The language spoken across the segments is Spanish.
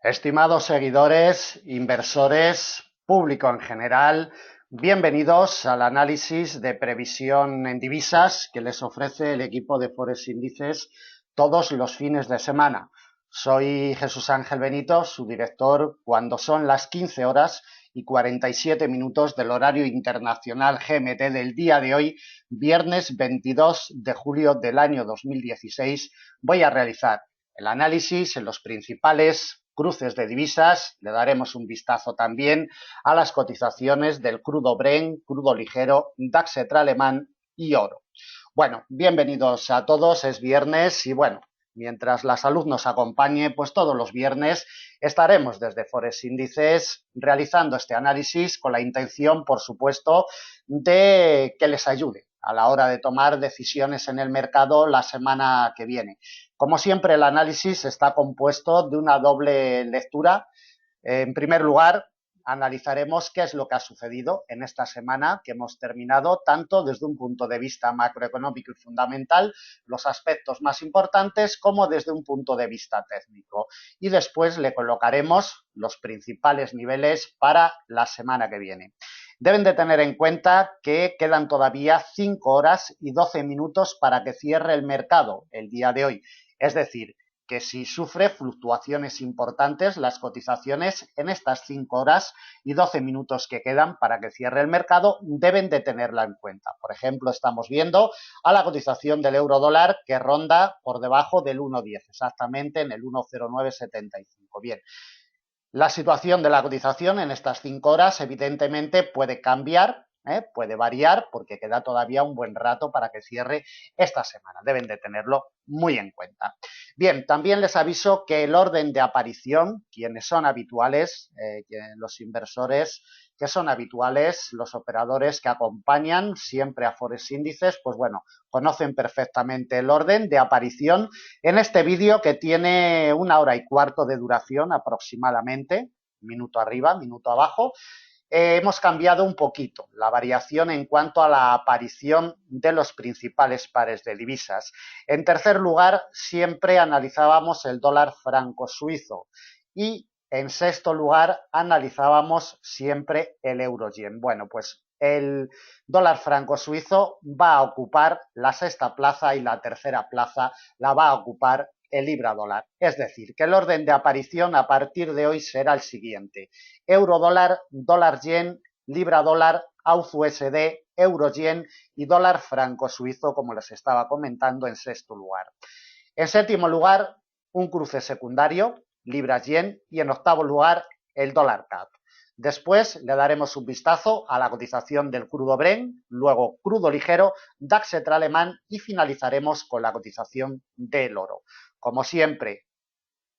Estimados seguidores, inversores, público en general, bienvenidos al análisis de previsión en divisas que les ofrece el equipo de Forex Índices todos los fines de semana. Soy Jesús Ángel Benito, su director, cuando son las 15 horas y 47 minutos del horario internacional GMT del día de hoy, viernes 22 de julio del año 2016, voy a realizar el análisis en los principales cruces de divisas. Le daremos un vistazo también a las cotizaciones del crudo Brent, crudo ligero, DAX alemán y oro. Bueno, bienvenidos a todos, es viernes y bueno, mientras la salud nos acompañe, pues todos los viernes estaremos desde Forex Índices realizando este análisis con la intención, por supuesto, de que les ayude a la hora de tomar decisiones en el mercado la semana que viene. Como siempre, el análisis está compuesto de una doble lectura. En primer lugar, analizaremos qué es lo que ha sucedido en esta semana que hemos terminado, tanto desde un punto de vista macroeconómico y fundamental, los aspectos más importantes, como desde un punto de vista técnico. Y después le colocaremos los principales niveles para la semana que viene. Deben de tener en cuenta que quedan todavía 5 horas y 12 minutos para que cierre el mercado el día de hoy. Es decir, que si sufre fluctuaciones importantes las cotizaciones en estas 5 horas y 12 minutos que quedan para que cierre el mercado, deben de tenerla en cuenta. Por ejemplo, estamos viendo a la cotización del euro dólar que ronda por debajo del 1,10, exactamente en el 1,0975. Bien. La situación de la cotización en estas 5 horas evidentemente puede cambiar, puede variar porque queda todavía un buen rato para que cierre esta semana. Deben de tenerlo muy en cuenta. Bien, también les aviso que el orden de aparición, quienes son habituales, los inversores que son habituales, los operadores que acompañan siempre a Forex Índices, pues bueno, conocen perfectamente el orden de aparición en este vídeo que tiene 1 hora y cuarto de duración aproximadamente, minuto arriba, minuto abajo. Hemos cambiado un poquito la variación en cuanto a la aparición de los principales pares de divisas. En tercer lugar, siempre analizábamos el dólar franco suizo y en sexto lugar analizábamos siempre el euro-yen. Bueno, pues el dólar franco suizo va a ocupar la sexta plaza y la tercera plaza la va a ocupar el libra dólar. Es decir, que el orden de aparición a partir de hoy será el siguiente: euro dólar, dólar yen, libra dólar, AUD USD, euro yen y dólar franco suizo, como les estaba comentando, en sexto lugar. En séptimo lugar, un cruce secundario, libra yen, y en octavo lugar, el dólar CAD. Después le daremos un vistazo a la cotización del crudo Brent, luego crudo ligero, DAX alemán y finalizaremos con la cotización del oro. Como siempre,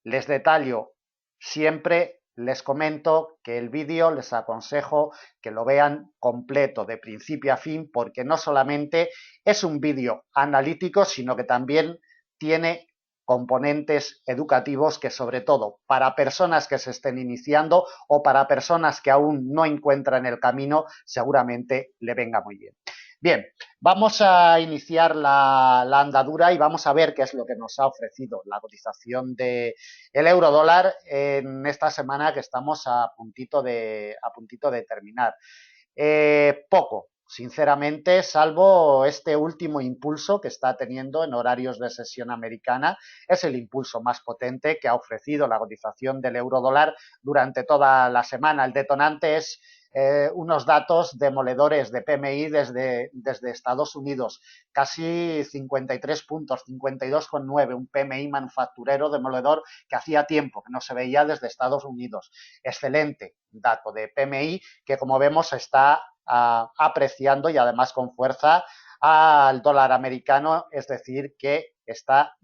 les detallo, siempre les comento que el vídeo les aconsejo que lo vean completo de principio a fin, porque no solamente es un vídeo analítico, sino que también tiene componentes educativos que, sobre todo para personas que se estén iniciando o para personas que aún no encuentran el camino, seguramente le venga muy bien. Bien, vamos a iniciar la andadura y vamos a ver qué es lo que nos ha ofrecido la cotización del euro dólar en esta semana que estamos a puntito de terminar. Poco, sinceramente, salvo este último impulso que está teniendo en horarios de sesión americana. Es el impulso más potente que ha ofrecido la cotización del euro dólar durante toda la semana. El detonante es unos datos demoledores de PMI desde Estados Unidos, casi 53 puntos, 52,9, un PMI manufacturero demoledor que hacía tiempo que no se veía desde Estados Unidos. Excelente dato de PMI que, como vemos, está apreciando y además con fuerza al dólar americano, es decir, que está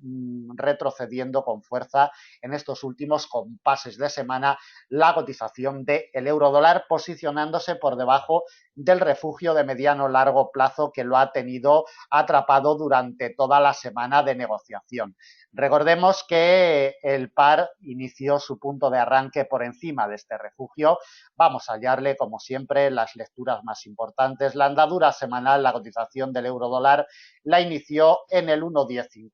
retrocediendo con fuerza en estos últimos compases de semana la cotización del euro dólar, posicionándose por debajo del refugio de mediano largo plazo que lo ha tenido atrapado durante toda la semana de negociación. Recordemos que el par inició su punto de arranque por encima de este refugio. Vamos a hallarle, como siempre, las lecturas más importantes. La andadura semanal, la cotización del euro dólar, la inició en el 1,1050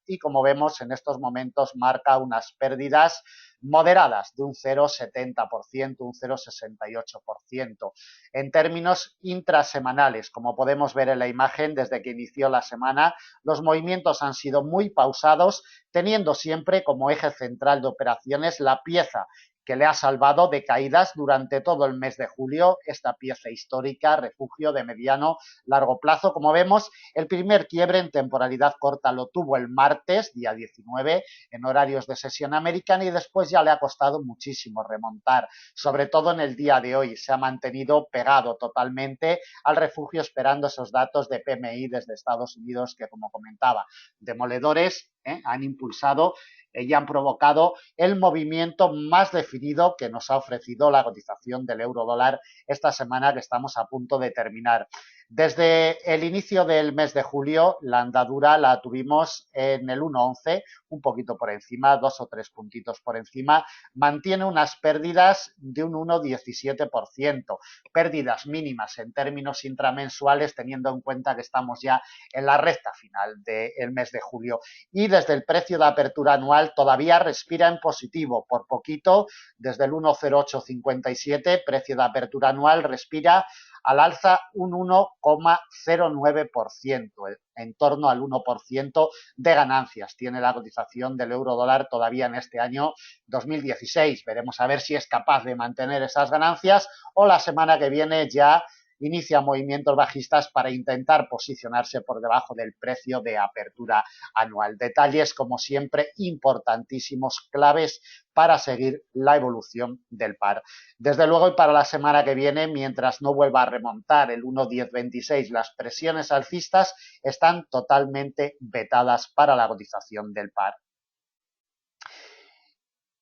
y, como vemos, en estos momentos marca unas pérdidas moderadas de un 0,70%, un 0,68%. En términos intrasemanales, como podemos ver en la imagen, desde que inició la semana, los movimientos han sido muy pausados, teniendo siempre como eje central de operaciones la pieza que le ha salvado de caídas durante todo el mes de julio, esta pieza histórica, refugio de mediano largo plazo. Como vemos, el primer quiebre en temporalidad corta lo tuvo el martes, día 19, en horarios de sesión americana, y después ya le ha costado muchísimo remontar, sobre todo en el día de hoy. Se ha mantenido pegado totalmente al refugio esperando esos datos de PMI desde Estados Unidos que, como comentaba, demoledores, han impulsado y han provocado el movimiento más definido que nos ha ofrecido la cotización del euro dólar esta semana que estamos a punto de terminar. Desde el inicio del mes de julio, la andadura la tuvimos en el 1,11, un poquito por encima, 2 o 3 puntitos por encima, mantiene unas pérdidas de un 1,17%, pérdidas mínimas en términos intramensuales, teniendo en cuenta que estamos ya en la recta final del mes de julio. Y desde el precio de apertura anual todavía respira en positivo, por poquito, desde el 1,0857, precio de apertura anual, respira al alza un 1,09%, en torno al 1% de ganancias. Tiene la cotización del euro dólar todavía en este año 2016. Veremos a ver si es capaz de mantener esas ganancias o la semana que viene ya inicia movimientos bajistas para intentar posicionarse por debajo del precio de apertura anual. Detalles, como siempre, importantísimos, claves para seguir la evolución del par. Desde luego, y para la semana que viene, mientras no vuelva a remontar el 1,1026, las presiones alcistas están totalmente vetadas para la cotización del par.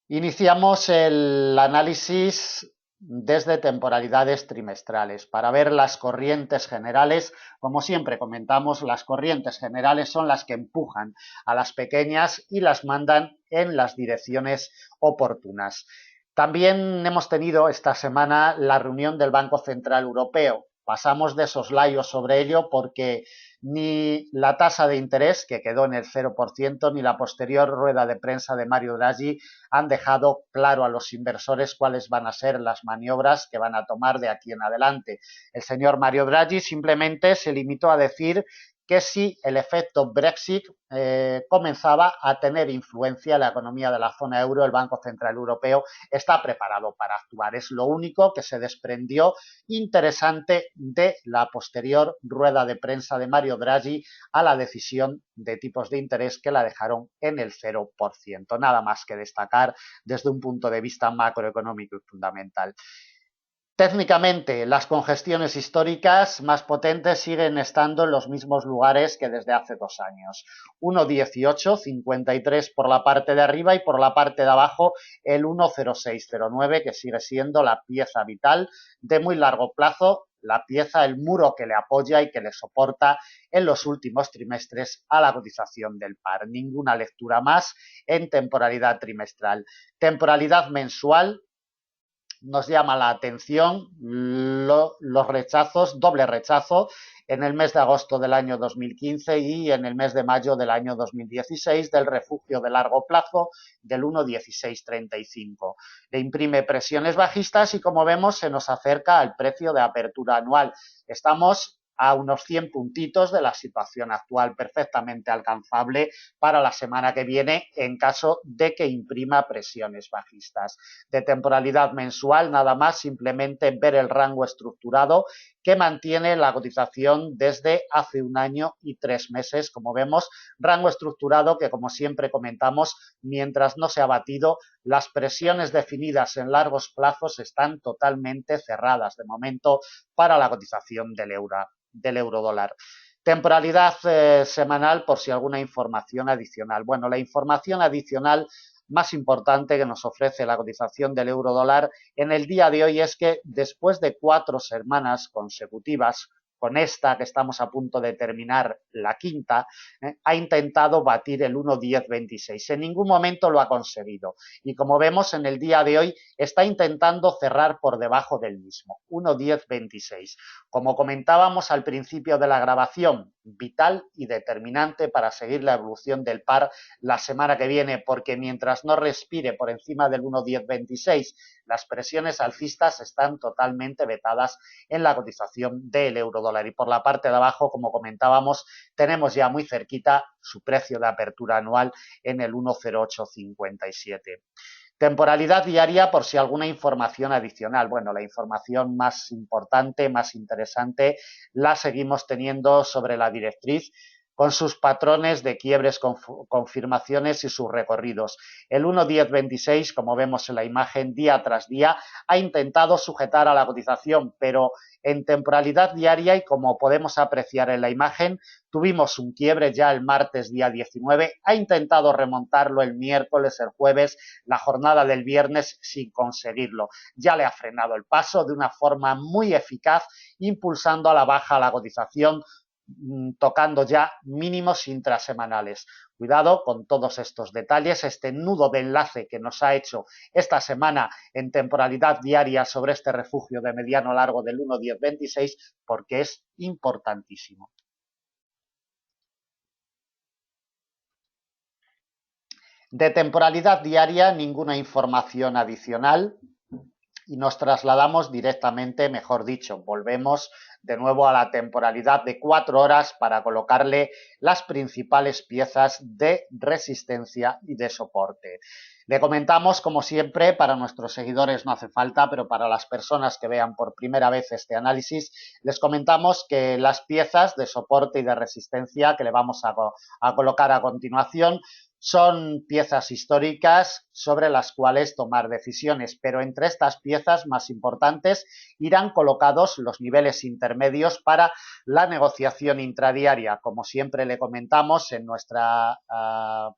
Iniciamos el análisis desde temporalidades trimestrales. Para ver las corrientes generales, como siempre comentamos, las corrientes generales son las que empujan a las pequeñas y las mandan en las direcciones oportunas. También hemos tenido esta semana la reunión del Banco Central Europeo. Pasamos de soslayo sobre ello porque ni la tasa de interés, que quedó en el 0%, ni la posterior rueda de prensa de Mario Draghi han dejado claro a los inversores cuáles van a ser las maniobras que van a tomar de aquí en adelante. El señor Mario Draghi simplemente se limitó a decir que si el efecto Brexit comenzaba a tener influencia en la economía de la zona euro, el Banco Central Europeo está preparado para actuar. Es lo único que se desprendió interesante de la posterior rueda de prensa de Mario Draghi a la decisión de tipos de interés que la dejaron en el 0%. Nada más que destacar desde un punto de vista macroeconómico y fundamental. Técnicamente, las congestiones históricas más potentes siguen estando en los mismos lugares que desde hace 2 años. 1,1853 por la parte de arriba y por la parte de abajo el 1,0609, que sigue siendo la pieza vital de muy largo plazo, la pieza, el muro que le apoya y que le soporta en los últimos trimestres a la cotización del par. Ninguna lectura más en temporalidad trimestral. Temporalidad mensual. Nos llama la atención los rechazos, doble rechazo, en el mes de agosto del año 2015 y en el mes de mayo del año 2016 del refugio de largo plazo del 1,1635. Le imprime presiones bajistas y, como vemos, se nos acerca al precio de apertura anual. Estamos a unos 100 puntitos de la situación actual, perfectamente alcanzable para la semana que viene en caso de que imprima presiones bajistas. De temporalidad mensual, nada más, simplemente ver el rango estructurado que mantiene la cotización desde hace 1 año y 3 meses, como vemos, rango estructurado que, como siempre comentamos, mientras no se ha batido, las presiones definidas en largos plazos están totalmente cerradas de momento para la cotización del euro dólar. Temporalidad semanal, por si alguna información adicional. Bueno, la información adicional más importante que nos ofrece la cotización del euro dólar en el día de hoy es que después de 4 semanas consecutivas con esta que estamos a punto de terminar, la quinta, ha intentado batir el 1.1026. En ningún momento lo ha conseguido. Y como vemos en el día de hoy, está intentando cerrar por debajo del mismo, 1.1026. Como comentábamos al principio de la grabación, vital y determinante para seguir la evolución del par la semana que viene, porque mientras no respire por encima del 1.1026, las presiones alcistas están totalmente vetadas en la cotización del euro-dólar. Y por la parte de abajo, como comentábamos, tenemos ya muy cerquita su precio de apertura anual en el 1.0857. Temporalidad diaria por si alguna información adicional. Bueno, la información más importante, más interesante, la seguimos teniendo sobre la directriz con sus patrones de quiebres, confirmaciones y sus recorridos. El 1.1026, como vemos en la imagen, día tras día, ha intentado sujetar a la cotización, pero en temporalidad diaria y como podemos apreciar en la imagen, tuvimos un quiebre ya el martes día 19, ha intentado remontarlo el miércoles, el jueves, la jornada del viernes sin conseguirlo. Ya le ha frenado el paso de una forma muy eficaz, impulsando a la baja la cotización, tocando ya mínimos intrasemanales. Cuidado con todos estos detalles, este nudo de enlace que nos ha hecho esta semana en temporalidad diaria sobre este refugio de mediano largo del 1.1026, porque es importantísimo. De temporalidad diaria, ninguna información adicional y nos trasladamos directamente, mejor dicho, volvemos de nuevo a la temporalidad de 4 horas para colocarle las principales piezas de resistencia y de soporte. Le comentamos, como siempre, para nuestros seguidores no hace falta, pero para las personas que vean por primera vez este análisis, les comentamos que las piezas de soporte y de resistencia que le vamos a colocar a continuación son piezas históricas sobre las cuales tomar decisiones, pero entre estas piezas más importantes irán colocados los niveles intermedios para la negociación intradiaria. Como siempre le comentamos en nuestra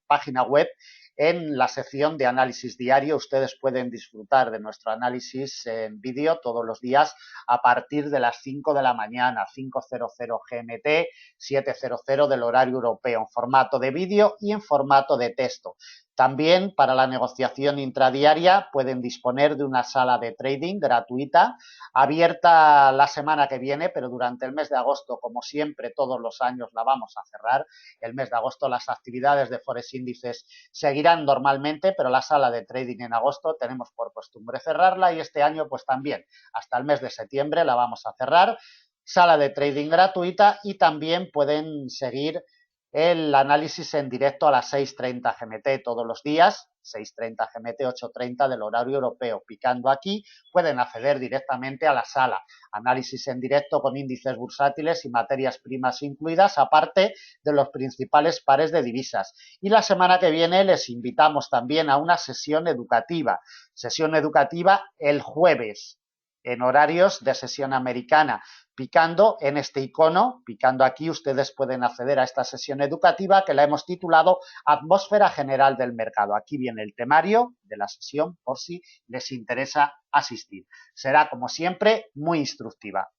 página web, en la sección de análisis diario, ustedes pueden disfrutar de nuestro análisis en vídeo todos los días a partir de las 5 de la mañana, 5:00 GMT, 7:00 del horario europeo, en formato de vídeo y en formato de texto. También para la negociación intradiaria pueden disponer de una sala de trading gratuita, abierta la semana que viene, pero durante el mes de agosto, como siempre, todos los años la vamos a cerrar. El mes de agosto las actividades de Forex Índices seguirán normalmente, pero la sala de trading en agosto tenemos por costumbre cerrarla y este año pues también hasta el mes de septiembre la vamos a cerrar. Sala de trading gratuita y también pueden seguir el análisis en directo a las 6:30 GMT todos los días, 6:30 GMT, 8:30 del horario europeo. Picando aquí pueden acceder directamente a la sala. Análisis en directo con índices bursátiles y materias primas incluidas, aparte de los principales pares de divisas. Y la semana que viene les invitamos también a una sesión educativa. Sesión educativa el jueves en horarios de sesión americana. Picando en este icono, picando aquí, ustedes pueden acceder a esta sesión educativa que la hemos titulado Atmósfera General del Mercado. Aquí viene el temario de la sesión por si les interesa asistir. Será, como siempre, muy instructiva.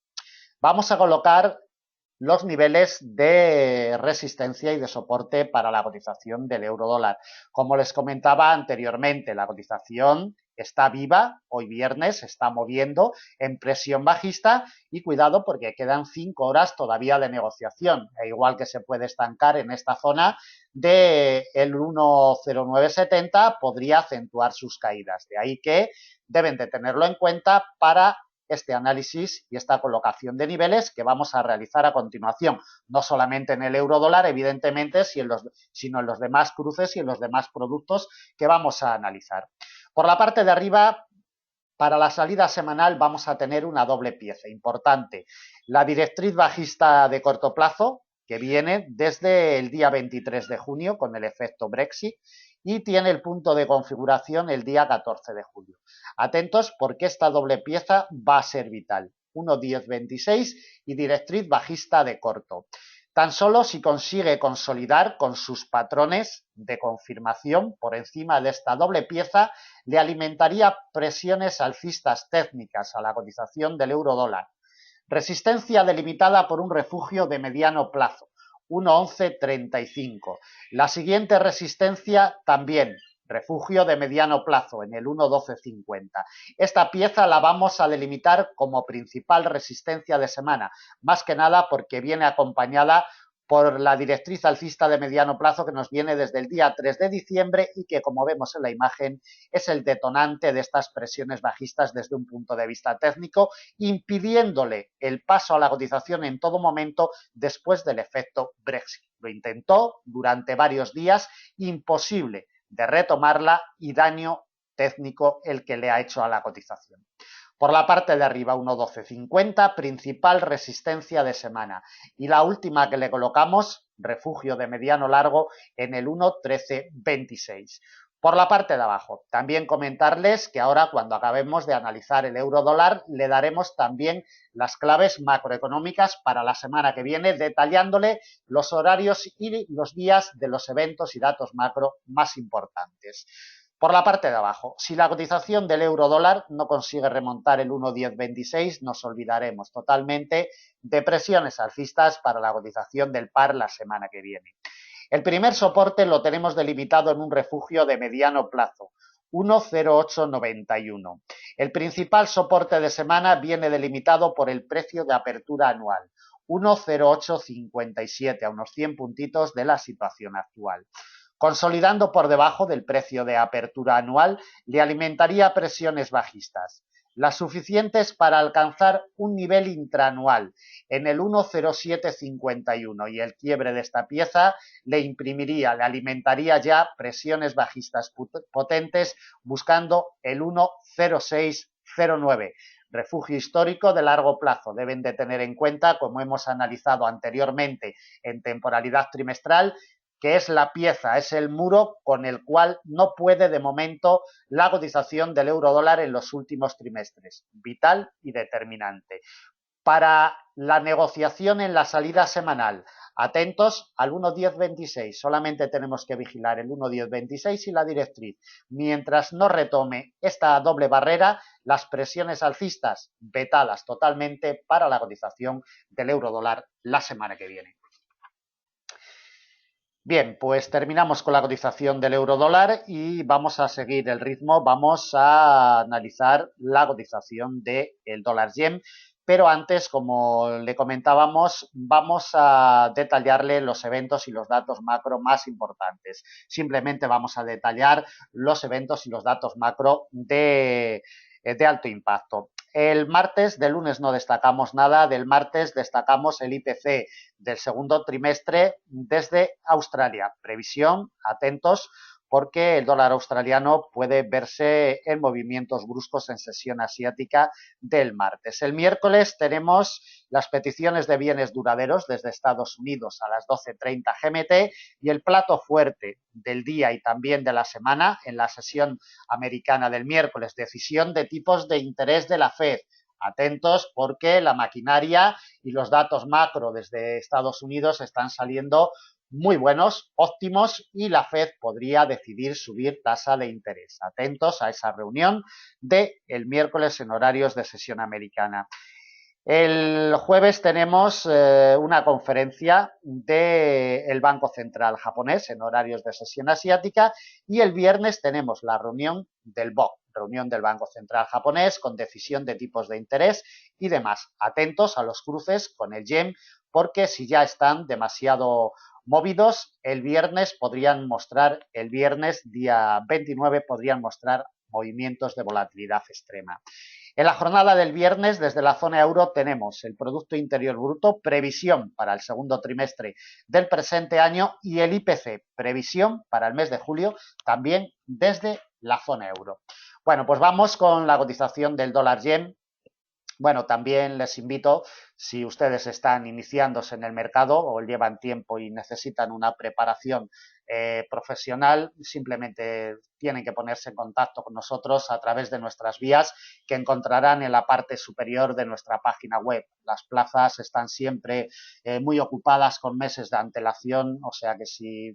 Vamos a colocar los niveles de resistencia y de soporte para la cotización del euro dólar. Como les comentaba anteriormente, la cotización está viva, hoy viernes se está moviendo en presión bajista y cuidado porque quedan 5 horas todavía de negociación, e igual que se puede estancar en esta zona del 1.0970 podría acentuar sus caídas, de ahí que deben de tenerlo en cuenta para este análisis y esta colocación de niveles que vamos a realizar a continuación, no solamente en el euro dólar, evidentemente, sino en los demás cruces y en los demás productos que vamos a analizar. Por la parte de arriba, para la salida semanal vamos a tener una doble pieza importante. La directriz bajista de corto plazo, que viene desde el día 23 de junio con el efecto Brexit y tiene el punto de configuración el día 14 de julio. Atentos porque esta doble pieza va a ser vital. 1.1026 y directriz bajista de corto. Tan solo si consigue consolidar con sus patrones de confirmación por encima de esta doble pieza, le alimentaría presiones alcistas técnicas a la cotización del euro dólar. Resistencia delimitada por un refugio de mediano plazo, 1.1135. La siguiente resistencia también, refugio de mediano plazo, en el 1.1250. Esta pieza la vamos a delimitar como principal resistencia de semana, más que nada porque viene acompañada por la directriz alcista de mediano plazo que nos viene desde el día 3 de diciembre y que, como vemos en la imagen, es el detonante de estas presiones bajistas desde un punto de vista técnico, impidiéndole el paso a la cotización en todo momento después del efecto Brexit. Lo intentó durante varios días, imposible de retomarla y daño técnico el que le ha hecho a la cotización. Por la parte de arriba 1.1250, principal resistencia de semana. Y la última que le colocamos, refugio de mediano largo, en el 1.1326. Por la parte de abajo, también comentarles que ahora cuando acabemos de analizar el euro dólar, le daremos también las claves macroeconómicas para la semana que viene, detallándole los horarios y los días de los eventos y datos macro más importantes. Por la parte de abajo, si la cotización del euro dólar no consigue remontar el 1.1026, nos olvidaremos totalmente de presiones alcistas para la cotización del par la semana que viene. El primer soporte lo tenemos delimitado en un refugio de mediano plazo, 1.0891. El principal soporte de semana viene delimitado por el precio de apertura anual, 1.0857, a unos 100 puntitos de la situación actual. Consolidando por debajo del precio de apertura anual, le alimentaría presiones bajistas, las suficientes para alcanzar un nivel intraanual en el 1.0751 y el quiebre de esta pieza le alimentaría ya presiones bajistas potentes buscando el 1.0609. Refugio histórico de largo plazo. Deben de tener en cuenta, como hemos analizado anteriormente en temporalidad trimestral, que es la pieza, es el muro con el cual no puede de momento la cotización del euro dólar en los últimos trimestres. Vital y determinante. Para la negociación en la salida semanal, atentos al 1.1026, solamente tenemos que vigilar el 1.1026 y la directriz. Mientras no retome esta doble barrera, las presiones alcistas vetadas totalmente para la cotización del euro dólar la semana que viene. Bien, pues terminamos con la cotización del euro dólar y vamos a seguir el ritmo, vamos a analizar la cotización del dólar yen, pero antes, como le comentábamos, vamos a detallarle los eventos y los datos macro más importantes. Simplemente vamos a detallar los eventos y los datos macro de alto impacto. El martes, del lunes no destacamos nada, del martes destacamos el IPC del segundo trimestre desde Australia. Previsión, atentos, porque el dólar australiano puede verse en movimientos bruscos en sesión asiática del martes. El miércoles tenemos las peticiones de bienes duraderos desde Estados Unidos a las 12:30 GMT y el plato fuerte del día y también de la semana en la sesión americana del miércoles, decisión de tipos de interés de la Fed. Atentos porque la maquinaria y los datos macro desde Estados Unidos están saliendo muy buenos, óptimos, y la Fed podría decidir subir tasa de interés. Atentos a esa reunión del miércoles en horarios de sesión americana. El jueves tenemos una conferencia del Banco Central japonés en horarios de sesión asiática y el viernes tenemos la reunión del BOC, reunión del Banco Central japonés con decisión de tipos de interés y demás. Atentos a los cruces con el yen porque si ya están demasiado movidos, el viernes día 29 podrían mostrar movimientos de volatilidad extrema. En la jornada del viernes, desde la zona euro, tenemos el Producto Interior Bruto, previsión para el segundo trimestre del presente año, y el IPC, previsión para el mes de julio, también desde la zona euro. Bueno, pues vamos con la cotización del dólar yen. Bueno, también les invito, Si ustedes están iniciándose en el mercado o llevan tiempo y necesitan una preparación profesional, simplemente tienen que ponerse en contacto con nosotros a través de nuestras vías que encontrarán en la parte superior de nuestra página web. Las plazas están siempre muy ocupadas con meses de antelación, o sea que si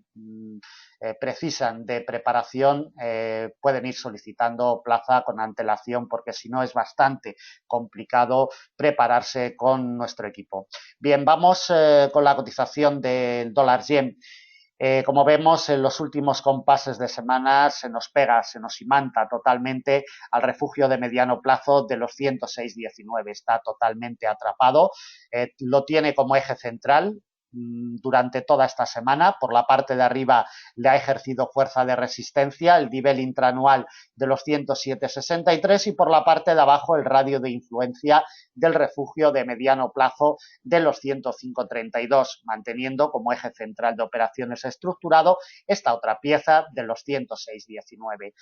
precisan de preparación pueden ir solicitando plaza con antelación, porque si no es bastante complicado prepararse con nuestro equipo. Bien, vamos con la cotización del dólar yen. Como vemos, en los últimos compases de semana se nos pega, se nos imanta totalmente al refugio de mediano plazo de los 106,19. Está totalmente atrapado. Lo tiene como eje central durante toda esta semana. Por la parte de arriba le ha ejercido fuerza de resistencia, el nivel intraanual de los 107,63, y por la parte de abajo el radio de influencia del refugio de mediano plazo de los 105,32, manteniendo como eje central de operaciones estructurado esta otra pieza de los 106,19.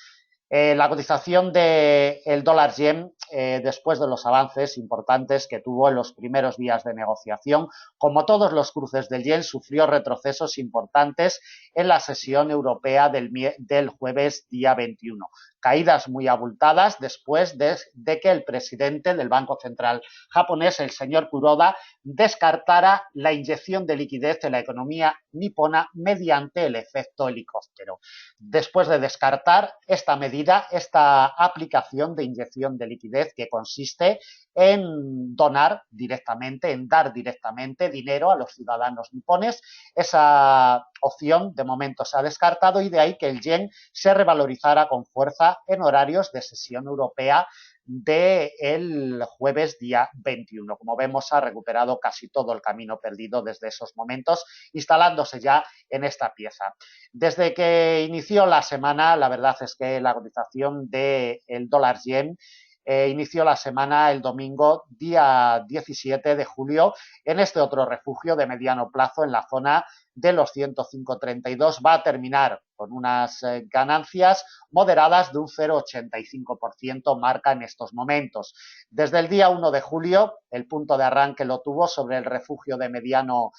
La cotización del dólar yen, después de los avances importantes que tuvo en los primeros días de negociación, como todos los cruces del yen, sufrió retrocesos importantes en la sesión europea del jueves día 21. Caídas muy abultadas después de que el presidente del Banco Central japonés, el señor Kuroda, descartara la inyección de liquidez en la economía nipona mediante el efecto helicóptero. Después de descartar esta medida, esta aplicación de inyección de liquidez, que consiste en donar directamente, en dar directamente dinero a los ciudadanos nipones, esa opción de momento se ha descartado, y de ahí que el yen se revalorizara con fuerza en horarios de sesión europea del jueves día 21. Como vemos, ha recuperado casi todo el camino perdido desde esos momentos, instalándose ya en esta pieza. Desde que inició la semana, la verdad es que la cotización del dólar yen inició la semana el domingo, día 17 de julio, en este otro refugio de mediano plazo en la zona de los 105,32. Va a terminar con unas ganancias moderadas de un 0,85%, marca en estos momentos. Desde el día 1 de julio, el punto de arranque lo tuvo sobre el refugio de mediano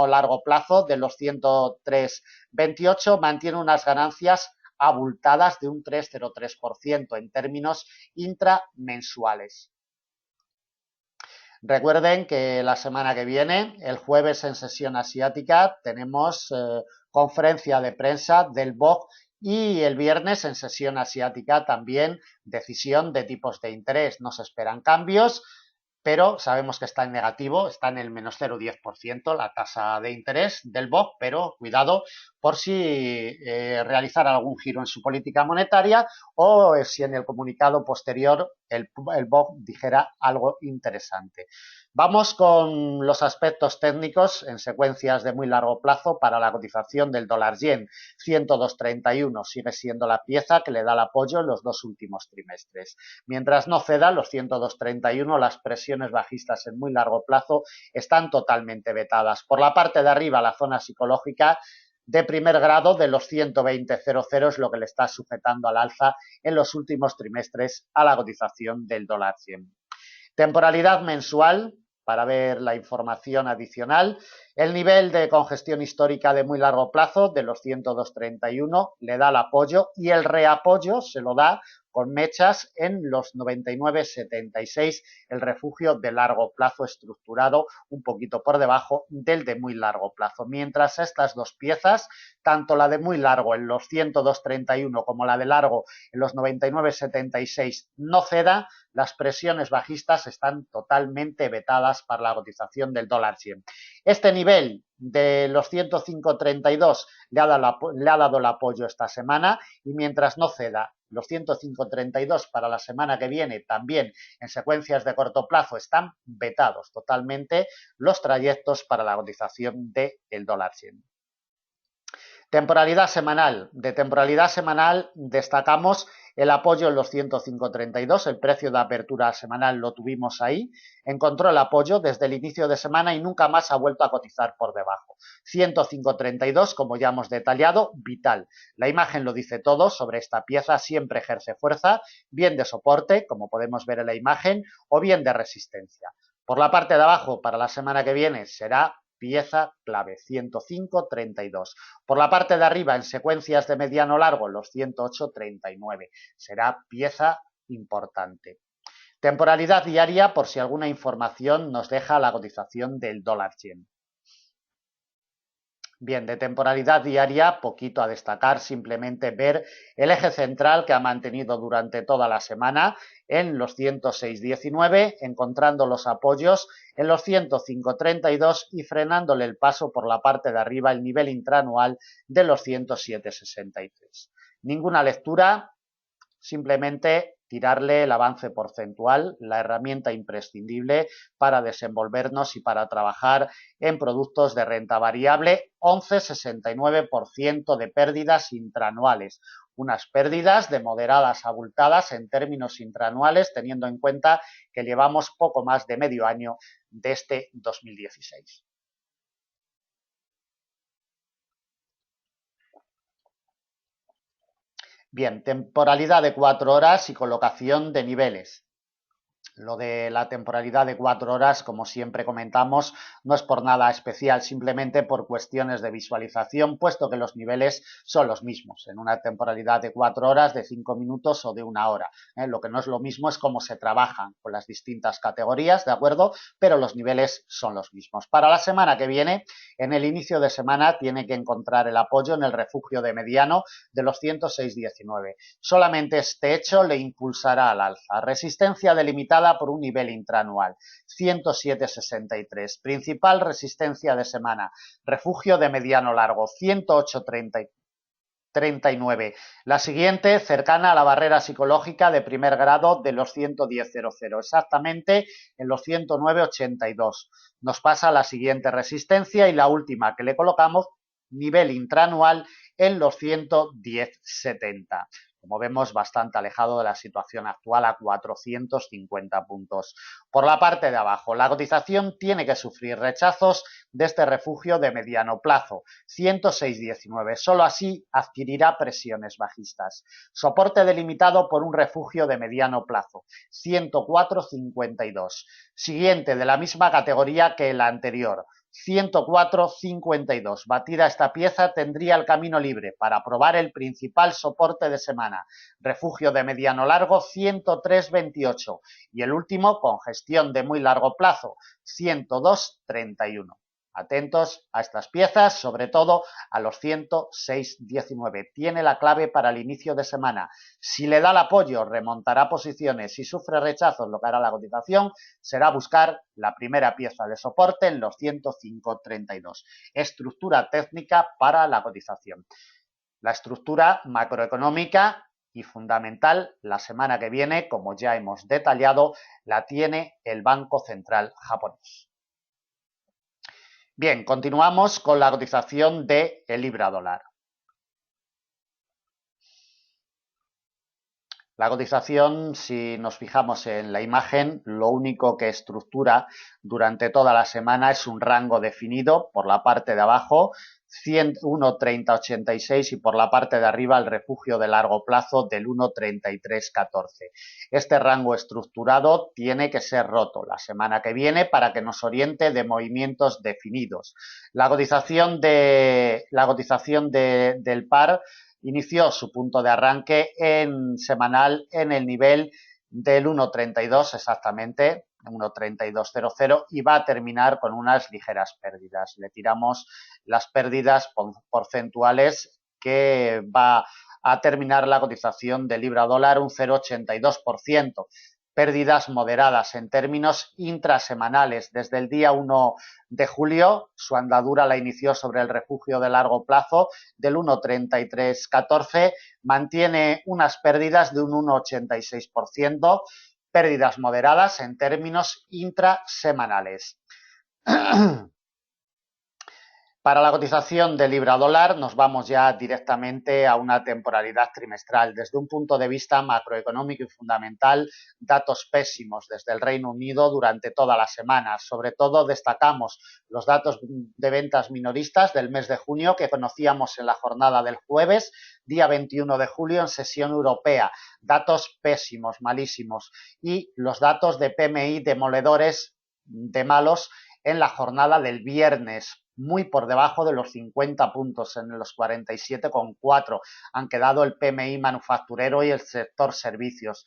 largo plazo de los 103,28, mantiene unas ganancias abultadas de un 3,03% en términos intramensuales. Recuerden que la semana que viene, el jueves en sesión asiática, tenemos conferencia de prensa del BOC, y el viernes en sesión asiática también decisión de tipos de interés. No se esperan cambios, pero sabemos que está en negativo, está en el menos 0,10% la tasa de interés del BOC, pero cuidado por si realizara algún giro en su política monetaria, o si en el comunicado posterior el BOC dijera algo interesante. Vamos con los aspectos técnicos en secuencias de muy largo plazo para la cotización del dólar yen. 102,31 sigue siendo la pieza que le da el apoyo en los dos últimos trimestres. Mientras no ceda los 102,31, las presiones bajistas en muy largo plazo están totalmente vetadas. Por la parte de arriba, la zona psicológica de primer grado de los 120,00 es lo que le está sujetando al alza en los últimos trimestres a la cotización del dólar yen. Temporalidad mensual, para ver la información adicional. El nivel de congestión histórica de muy largo plazo de los 102,31 le da el apoyo, y el reapoyo se lo da con mechas en los 99,76, el refugio de largo plazo estructurado un poquito por debajo del de muy largo plazo. Mientras estas dos piezas, tanto la de muy largo en los 102,31 como la de largo en los 99,76, no ceda, las presiones bajistas están totalmente vetadas para la cotización del dólar yen. Este nivel de los 105,32 le ha dado el apoyo esta semana, y mientras no ceda los 105,32 para la semana que viene, también en secuencias de corto plazo están vetados totalmente los trayectos para la cotización del dólar yen. Temporalidad semanal. De temporalidad semanal destacamos el apoyo en los 105,32, el precio de apertura semanal lo tuvimos ahí, encontró el apoyo desde el inicio de semana y nunca más ha vuelto a cotizar por debajo. 105,32, como ya hemos detallado, vital. La imagen lo dice todo sobre esta pieza, siempre ejerce fuerza, bien de soporte, como podemos ver en la imagen, o bien de resistencia. Por la parte de abajo, para la semana que viene, será pieza clave, 105.32. Por la parte de arriba, en secuencias de mediano largo, los 108.39. Será pieza importante. Temporalidad diaria, por si alguna información nos deja la cotización del dólar yen. Bien, de temporalidad diaria, poquito a destacar, simplemente ver el eje central que ha mantenido durante toda la semana en los 106.19, encontrando los apoyos en los 105.32 y frenándole el paso por la parte de arriba el nivel intraanual de los 107.63. Ninguna lectura, simplemente tirarle el avance porcentual, la herramienta imprescindible para desenvolvernos y para trabajar en productos de renta variable, 11,69% de pérdidas intraanuales. Unas pérdidas de moderadas a abultadas en términos intraanuales, teniendo en cuenta que llevamos poco más de medio año de este 2016. Bien, temporalidad de 4 horas y colocación de niveles. Lo de la temporalidad de 4 horas, como siempre comentamos, no es por nada especial, simplemente por cuestiones de visualización, puesto que los niveles son los mismos, en una temporalidad de 4 horas, de 5 minutos o de 1 hora. Lo que no es lo mismo es cómo se trabajan con las distintas categorías, ¿de acuerdo? Pero los niveles son los mismos. Para la semana que viene, en el inicio de semana, tiene que encontrar el apoyo en el refugio de mediano de los 106.19. Solamente este hecho le impulsará al alza. Resistencia delimitada por un nivel intraanual, 107.63. Principal resistencia de semana, refugio de mediano largo, 108.39. La siguiente, cercana a la barrera psicológica de primer grado de los 110.00, exactamente en los 109.82. Nos pasa la siguiente resistencia y la última que le colocamos, nivel intraanual en los 110.70. Como vemos, bastante alejado de la situación actual a 450 puntos. Por la parte de abajo, la cotización tiene que sufrir rechazos de este refugio de mediano plazo, 106.19. Solo así adquirirá presiones bajistas. Soporte delimitado por un refugio de mediano plazo, 104.52. Siguiente, de la misma categoría que el anterior, 104.52. Batida esta pieza, tendría el camino libre para probar el principal soporte de semana, refugio de mediano largo, 103.28, y el último con gestión de muy largo plazo, 102.31. Atentos a estas piezas, sobre todo a los 106.19. Tiene la clave para el inicio de semana. Si le da el apoyo, remontará posiciones. Si sufre rechazos, lo que hará la cotización será buscar la primera pieza de soporte en los 105.32. Estructura técnica para la cotización. La estructura macroeconómica y fundamental, la semana que viene, como ya hemos detallado, la tiene el Banco Central japonés. Bien, continuamos con la cotización del libra dólar. La cotización, si nos fijamos en la imagen, lo único que estructura durante toda la semana es un rango definido por la parte de abajo, 1,3086, y por la parte de arriba el refugio de largo plazo del 1,3314. Este rango estructurado tiene que ser roto la semana que viene para que nos oriente de movimientos definidos. La cotización del par inició su punto de arranque en semanal en el nivel del 1,32 exactamente, 1,3200, y va a terminar con unas ligeras pérdidas. Le tiramos las pérdidas porcentuales que va a terminar la cotización de libra dólar, un 0,82%. Pérdidas moderadas en términos intrasemanales. Desde el día 1 de julio, su andadura la inició sobre el refugio de largo plazo del 1,3314, mantiene unas pérdidas de un 1,86%, pérdidas moderadas en términos intrasemanales. Para la cotización de libra dólar nos vamos ya directamente a una temporalidad trimestral. Desde un punto de vista macroeconómico y fundamental, datos pésimos desde el Reino Unido durante toda la semana. Sobre todo destacamos los datos de ventas minoristas del mes de junio que conocíamos en la jornada del jueves, día 21 de julio en sesión europea. Datos pésimos, malísimos. Y los datos de PMI demoledores de malos en la jornada del viernes, muy por debajo de los 50 puntos, en los 47,4 han quedado el PMI manufacturero y el sector servicios.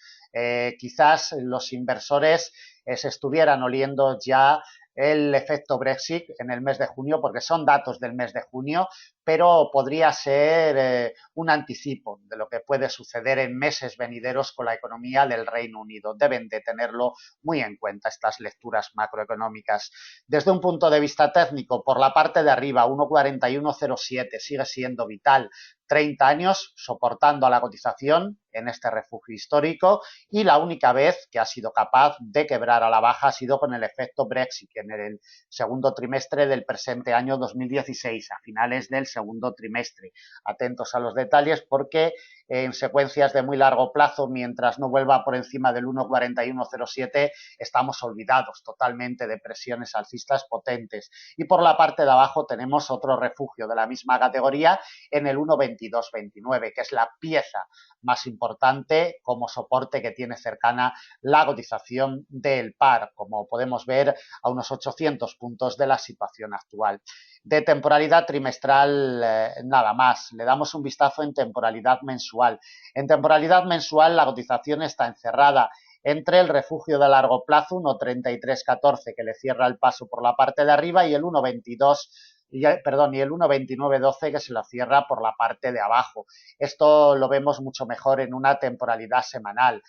Quizás los inversores se estuvieran oliendo ya el efecto Brexit en el mes de junio, porque son datos del mes de junio, pero podría ser un anticipo de lo que puede suceder en meses venideros con la economía del Reino Unido. Deben de tenerlo muy en cuenta estas lecturas macroeconómicas. Desde un punto de vista técnico, por la parte de arriba, 1,4107 sigue siendo vital. 30 años soportando a la cotización en este refugio histórico, y la única vez que ha sido capaz de quebrar a la baja ha sido con el efecto Brexit en el segundo trimestre del presente año 2016, a finales del segundo trimestre. Atentos a los detalles porque en secuencias de muy largo plazo, mientras no vuelva por encima del 1,4107, estamos olvidados totalmente de presiones alcistas potentes. Y por la parte de abajo tenemos otro refugio de la misma categoría en el 1,2229, que es la pieza más importante como soporte que tiene cercana la cotización del par, como podemos ver a unos 800 puntos de la situación actual. De temporalidad trimestral, nada más. Le damos un vistazo en temporalidad mensual. En temporalidad mensual la cotización está encerrada entre el refugio de largo plazo 1,3314 que le cierra el paso por la parte de arriba y el 1,2912 que se lo cierra por la parte de abajo. Esto lo vemos mucho mejor en una temporalidad semanal.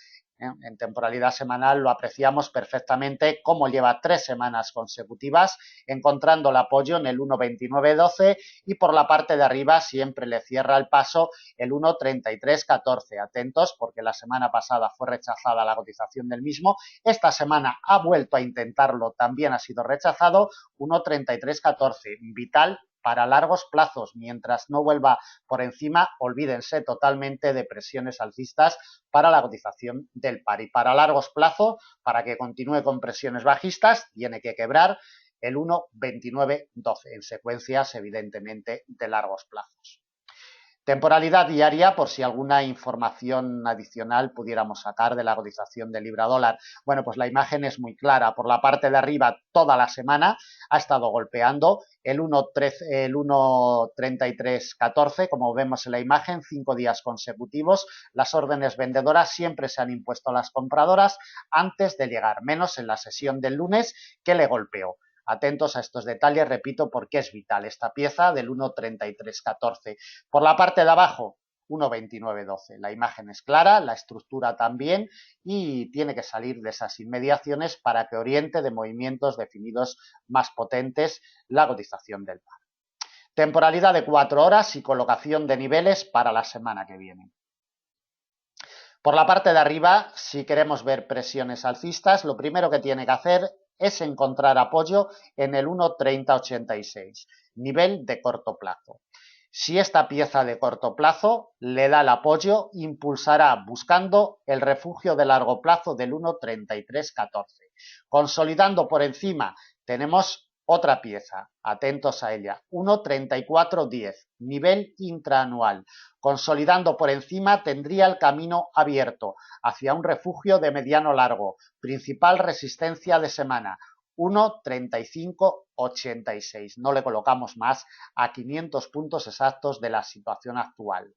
En temporalidad semanal lo apreciamos perfectamente como lleva 3 semanas consecutivas encontrando el apoyo en el 1,2912 y por la parte de arriba siempre le cierra el paso el 1,3314. Atentos porque la semana pasada fue rechazada la cotización del mismo, esta semana ha vuelto a intentarlo, también ha sido rechazado, 1,3314, vital para largos plazos. Mientras no vuelva por encima, olvídense totalmente de presiones alcistas para la cotización del par. Y para largos plazos, para que continúe con presiones bajistas, tiene que quebrar el 1,2912 en secuencias, evidentemente, de largos plazos. Temporalidad diaria, por si alguna información adicional pudiéramos sacar de la cotización del libra dólar. Bueno, pues la imagen es muy clara. Por la parte de arriba, toda la semana ha estado golpeando el 1,3314, como vemos en la imagen, 5 días consecutivos. Las órdenes vendedoras siempre se han impuesto a las compradoras antes de llegar, menos en la sesión del lunes que le golpeó. Atentos a estos detalles, repito, porque es vital esta pieza del 1,3314. Por la parte de abajo, 1,2912. La imagen es clara, la estructura también, y tiene que salir de esas inmediaciones para que oriente de movimientos definidos más potentes la cotización del par. Temporalidad de 4 horas y colocación de niveles para la semana que viene. Por la parte de arriba, si queremos ver presiones alcistas, lo primero que tiene que hacer es encontrar apoyo en el 1,3086, nivel de corto plazo. Si esta pieza de corto plazo le da el apoyo, impulsará buscando el refugio de largo plazo del 1,3314. Consolidando por encima, tenemos otra pieza, atentos a ella, 1,3410, nivel intraanual. Consolidando por encima tendría el camino abierto hacia un refugio de mediano largo, principal resistencia de semana, 1,3586. No le colocamos más a 500 puntos exactos de la situación actual.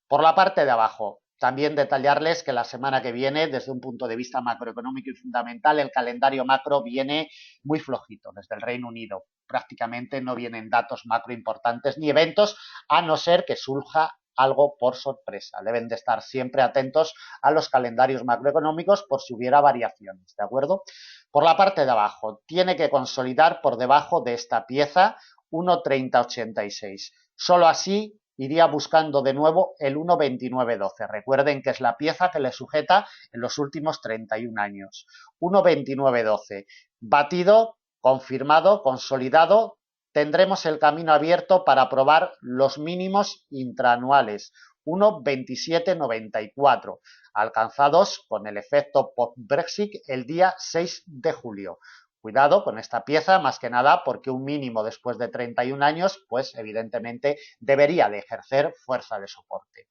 Por la parte de abajo, también detallarles que la semana que viene, desde un punto de vista macroeconómico y fundamental, el calendario macro viene muy flojito desde el Reino Unido. Prácticamente no vienen datos macro importantes ni eventos, a no ser que surja algo por sorpresa. Deben de estar siempre atentos a los calendarios macroeconómicos por si hubiera variaciones, ¿de acuerdo? Por la parte de abajo, tiene que consolidar por debajo de esta pieza 1,3086. Solo así iría buscando de nuevo el 1,2912. Recuerden que es la pieza que le sujeta en los últimos 31 años. 1,2912. Batido, confirmado, consolidado, tendremos el camino abierto para probar los mínimos intraanuales. 1,2794, alcanzados con el efecto post-Brexit el día 6 de julio. Cuidado con esta pieza, más que nada porque un mínimo después de 31 años, pues evidentemente debería de ejercer fuerza de soporte.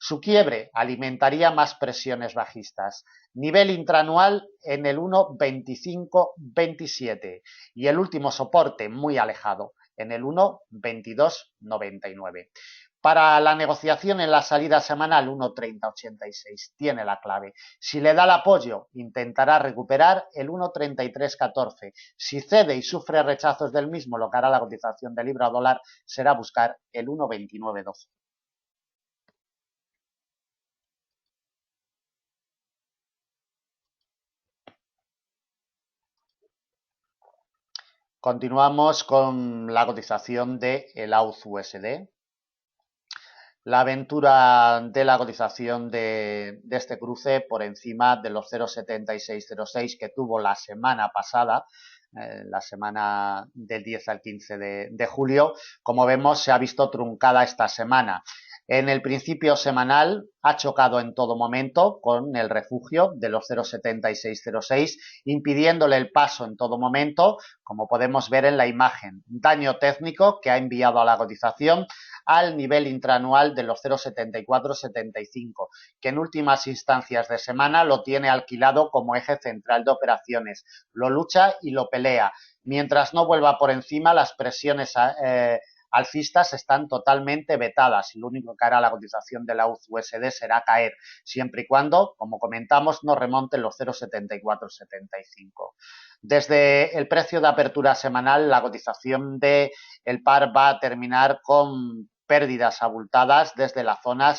Su quiebre alimentaría más presiones bajistas. Nivel intraanual en el 1,2527 y el último soporte muy alejado en el 1,2299. Para la negociación en la salida semanal 1,3086 tiene la clave. Si le da el apoyo, intentará recuperar el 1,3314. Si cede y sufre rechazos del mismo, lo que hará la cotización de libra dólar será buscar el 1,2912. Continuamos con la cotización del AUD-USD. La aventura de la cotización de este cruce por encima de los 0,7606 que tuvo la semana pasada, la semana del 10 al 15 de julio, como vemos se ha visto truncada esta semana. En el principio semanal ha chocado en todo momento con el refugio de los 0,7606, impidiéndole el paso en todo momento, como podemos ver en la imagen. Daño técnico que ha enviado a la cotización al nivel intraanual de los 0,7475, que en últimas instancias de semana lo tiene alquilado como eje central de operaciones. Lo lucha y lo pelea. Mientras no vuelva por encima, las presiones alcistas están totalmente vetadas y lo único que hará la cotización de la USD será caer, siempre y cuando, como comentamos, no remonten los 0,7475. Desde el precio de apertura semanal, la cotización del par va a terminar con pérdidas abultadas desde la zona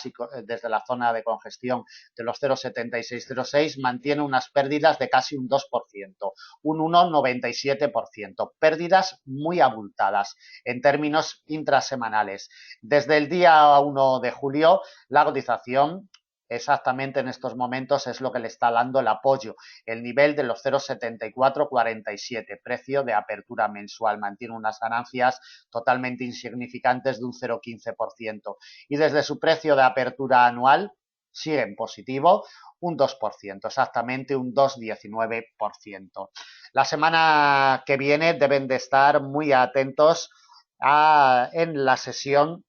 de congestión de los 0,7606, mantiene unas pérdidas de casi un 2%, un 1,97%, pérdidas muy abultadas en términos intrasemanales. Desde el día 1 de julio, la cotización exactamente en estos momentos es lo que le está dando el apoyo, el nivel de los 0,7447, precio de apertura mensual, mantiene unas ganancias totalmente insignificantes de un 0,15% y desde su precio de apertura anual sigue en positivo un 2%, exactamente un 2,19%. La semana que viene deben de estar muy atentos en la sesión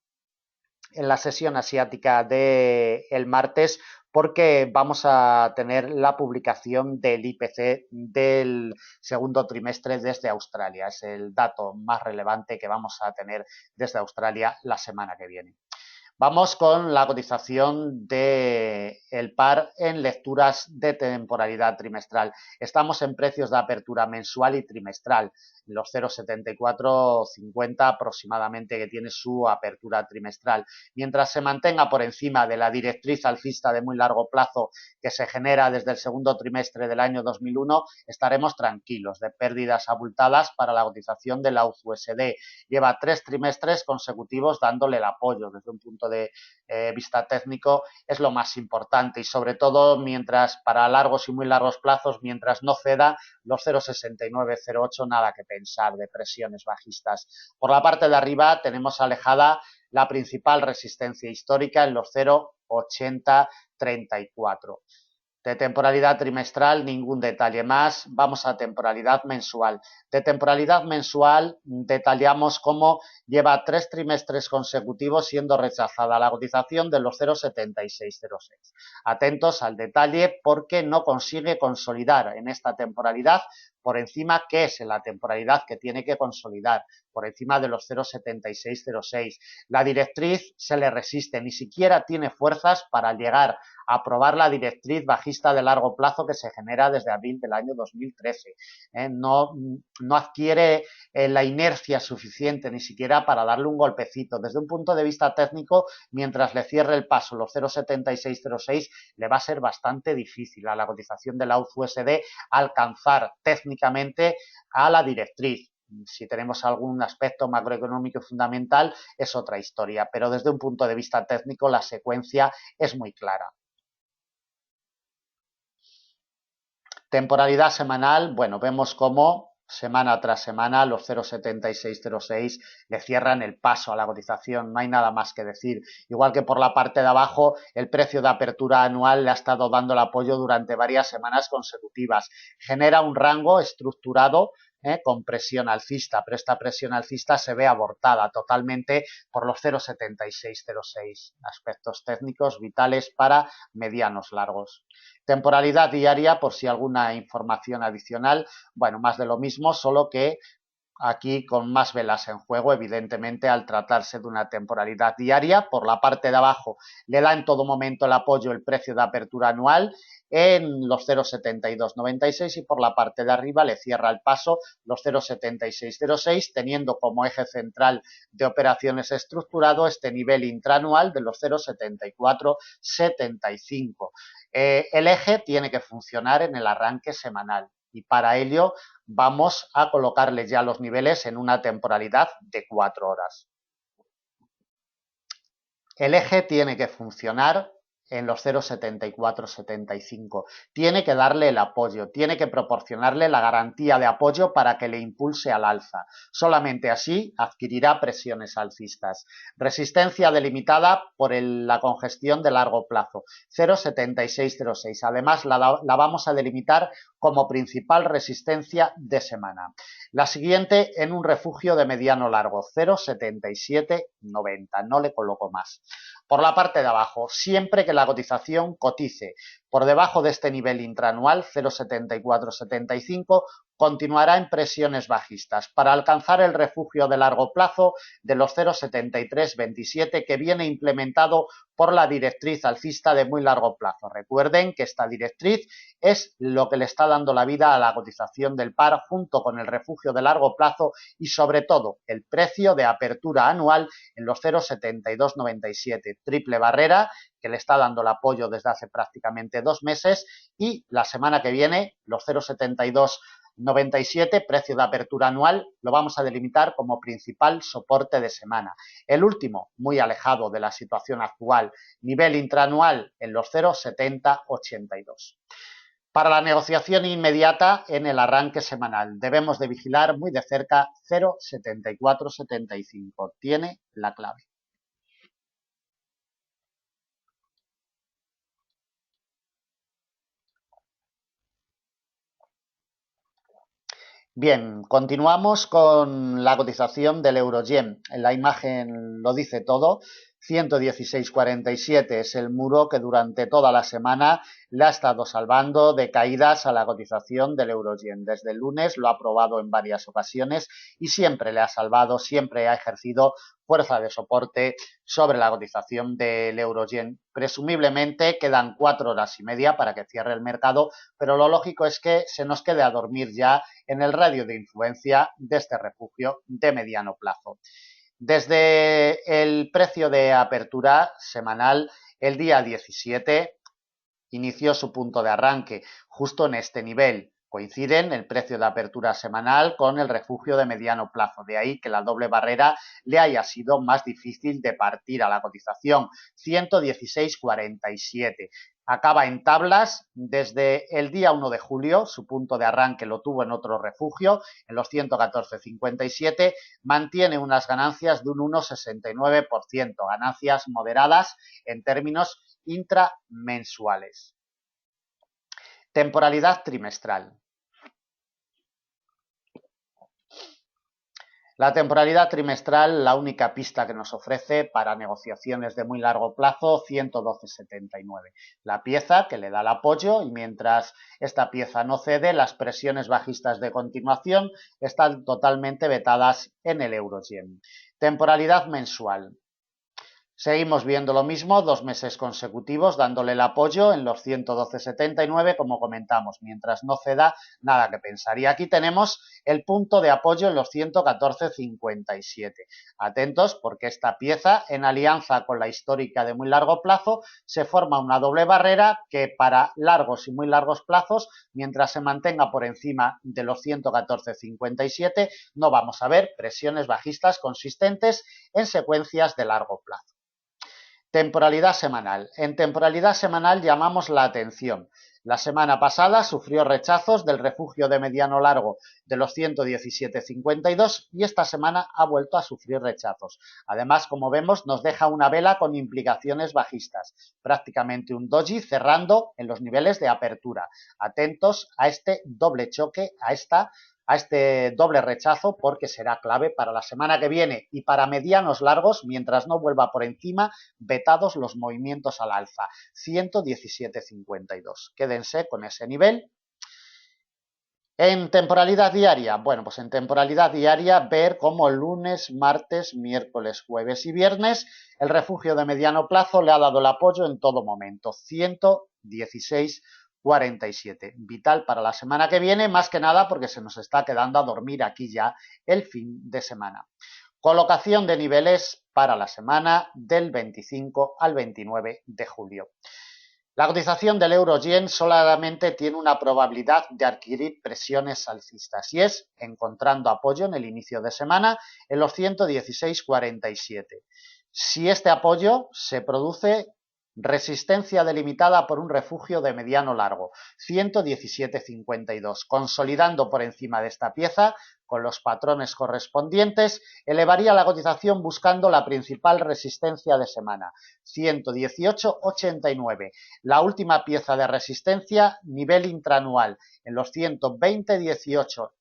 asiática del martes, porque vamos a tener la publicación del IPC del segundo trimestre desde Australia. Es el dato más relevante que vamos a tener desde Australia la semana que viene. Vamos con la cotización del par en lecturas de temporalidad trimestral. Estamos en precios de apertura mensual y trimestral, los 0,7450 aproximadamente que tiene su apertura trimestral. Mientras se mantenga por encima de la directriz alcista de muy largo plazo que se genera desde el segundo trimestre del año 2001, estaremos tranquilos de pérdidas abultadas para la cotización de la USD. Lleva 3 trimestres consecutivos dándole el apoyo desde un punto de vista técnico, es lo más importante y sobre todo mientras para largos y muy largos plazos, mientras no ceda los 0,6908, nada que pensar de presiones bajistas. Por la parte de arriba tenemos alejada la principal resistencia histórica en los 0,8034. De temporalidad trimestral, ningún detalle más. Vamos a temporalidad mensual. De temporalidad mensual, detallamos cómo lleva 3 trimestres consecutivos siendo rechazada la cotización de los 0,7606. Atentos al detalle porque no consigue consolidar en esta temporalidad por encima, ¿qué es en la temporalidad que tiene que consolidar? Por encima de los 0,7606. La directriz se le resiste, ni siquiera tiene fuerzas para llegar a aprobar la directriz bajista de largo plazo que se genera desde abril del año 2013. No adquiere la inercia suficiente ni siquiera para darle un golpecito. Desde un punto de vista técnico, mientras le cierre el paso los 0,7606, le va a ser bastante difícil a la cotización de la USD alcanzar técnicamente a la directriz. Si tenemos algún aspecto macroeconómico fundamental es otra historia, pero desde un punto de vista técnico la secuencia es muy clara. Temporalidad semanal, bueno, vemos cómo semana tras semana los 0,7606 le cierran el paso a la cotización, no hay nada más que decir. Igual que por la parte de abajo, el precio de apertura anual le ha estado dando el apoyo durante varias semanas consecutivas. Genera un rango estructurado con presión alcista, pero esta presión alcista se ve abortada totalmente por los 0,7606, aspectos técnicos vitales para medianos largos. Temporalidad diaria, por si alguna información adicional, bueno, más de lo mismo, solo que aquí con más velas en juego, evidentemente, al tratarse de una temporalidad diaria. Por la parte de abajo le da en todo momento el apoyo el precio de apertura anual en los 0,7296 y por la parte de arriba le cierra el paso los 0,7606, teniendo como eje central de operaciones estructurado este nivel intraanual de los 0,7475. El eje tiene que funcionar en el arranque semanal y para ello vamos a colocarle ya los niveles en una temporalidad de 4 horas. El eje tiene que funcionar en los 0,7475. Tiene que darle el apoyo, tiene que proporcionarle la garantía de apoyo para que le impulse al alza. Solamente así adquirirá presiones alcistas. Resistencia delimitada por la congestión de largo plazo, 0,7606. Además, la vamos a delimitar como principal resistencia de semana. La siguiente en un refugio de mediano largo, 0,7790. No le coloco más. Por la parte de abajo, siempre que la cotización cotice por debajo de este nivel intraanual, 0,7475, continuará en presiones bajistas para alcanzar el refugio de largo plazo de los 0,7327 que viene implementado por la directriz alcista de muy largo plazo. Recuerden que esta directriz es lo que le está dando la vida a la cotización del par junto con el refugio de largo plazo y sobre todo el precio de apertura anual en los 0,7297, triple barrera que le está dando el apoyo desde hace prácticamente 2 meses y la semana que viene los 0,7297, precio de apertura anual, lo vamos a delimitar como principal soporte de semana. El último, muy alejado de la situación actual, nivel intraanual en los 0,7082. Para la negociación inmediata en el arranque semanal debemos de vigilar muy de cerca 0,7475. Tiene la clave. Bien, continuamos con la cotización del euro-yen. En la imagen lo dice todo. 116,47 es el muro que durante toda la semana le ha estado salvando de caídas a la cotización del euro-yen. Desde el lunes lo ha probado en varias ocasiones y siempre le ha salvado, siempre ha ejercido fuerza de soporte sobre la cotización del euro-yen. Presumiblemente quedan 4 horas y media para que cierre el mercado, pero lo lógico es que se nos quede a dormir ya en el radio de influencia de este refugio de mediano plazo. Desde el precio de apertura semanal, el día 17 inició su punto de arranque justo en este nivel. Coinciden el precio de apertura semanal con el refugio de mediano plazo. De ahí que la doble barrera le haya sido más difícil de partir a la cotización. 116,47. Acaba en tablas desde el día 1 de julio, su punto de arranque lo tuvo en otro refugio, en los 114,57, mantiene unas ganancias de un 1,69%, ganancias moderadas en términos intramensuales. Temporalidad trimestral. La temporalidad trimestral, la única pista que nos ofrece para negociaciones de muy largo plazo, 112,79. La pieza que le da el apoyo y mientras esta pieza no cede, las presiones bajistas de continuación están totalmente vetadas en el euro-yen. Temporalidad mensual. Seguimos viendo lo mismo, 2 meses consecutivos, dándole el apoyo en los 112,79, como comentamos, mientras no ceda, nada que pensar. Y aquí tenemos el punto de apoyo en los 114,57. Atentos porque esta pieza, en alianza con la histórica de muy largo plazo, se forma una doble barrera que para largos y muy largos plazos, mientras se mantenga por encima de los 114,57, no vamos a ver presiones bajistas consistentes en secuencias de largo plazo. Temporalidad semanal. En temporalidad semanal llamamos la atención. La semana pasada sufrió rechazos del refugio de mediano largo de los 117,52 y esta semana ha vuelto a sufrir rechazos. Además, como vemos, nos deja una vela con implicaciones bajistas, prácticamente un doji cerrando en los niveles de apertura. Atentos a este doble choque, a esta a este doble rechazo porque será clave para la semana que viene y para medianos largos, mientras no vuelva por encima, vetados los movimientos al alza, 117,52. Quédense con ese nivel. En temporalidad diaria, bueno, pues en temporalidad diaria ver cómo lunes, martes, miércoles, jueves y viernes el refugio de mediano plazo le ha dado el apoyo en todo momento, 116,47. Vital para la semana que viene, más que nada porque se nos está quedando a dormir aquí ya el fin de semana. Colocación de niveles para la semana del 25 al 29 de julio. La cotización del euro-yen solamente tiene una probabilidad de adquirir presiones alcistas y es encontrando apoyo en el inicio de semana en los 116,47. Si este apoyo se produce, resistencia delimitada por un refugio de mediano largo, 117,52. Consolidando por encima de esta pieza, con los patrones correspondientes, elevaría la cotización buscando la principal resistencia de semana, 118,89. La última pieza de resistencia, nivel intraanual, en los 120,18,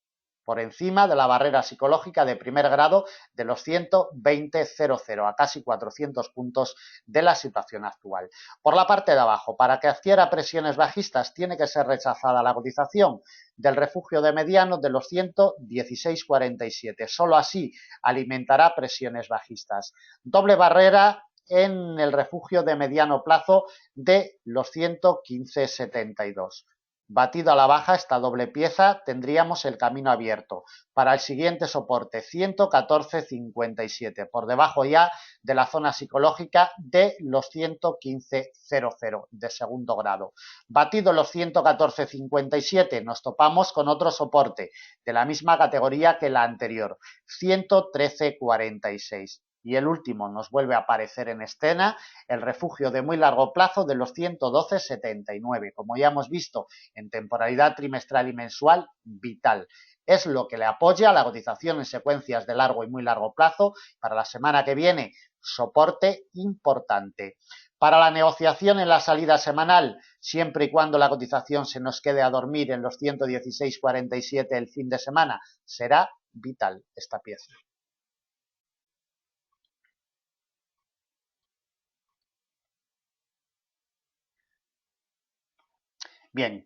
por encima de la barrera psicológica de primer grado de los 120,00, a casi 400 puntos de la situación actual. Por la parte de abajo, para que adquiera presiones bajistas, tiene que ser rechazada la cotización del refugio de mediano de los 116,47. Solo así alimentará presiones bajistas. Doble barrera en el refugio de mediano plazo de los 115,72. Batido a la baja esta doble pieza, tendríamos el camino abierto para el siguiente soporte, 114,57, por debajo ya de la zona psicológica de los 115,00 de segundo grado. Batido los 114,57, nos topamos con otro soporte de la misma categoría que la anterior, 113,46. Y el último nos vuelve a aparecer en escena, el refugio de muy largo plazo de los 112,79. Como ya hemos visto en temporalidad trimestral y mensual, vital. Es lo que le apoya a la cotización en secuencias de largo y muy largo plazo. Para la semana que viene, soporte importante. Para la negociación en la salida semanal, siempre y cuando la cotización se nos quede a dormir en los 116,47 el fin de semana, será vital esta pieza. Bien,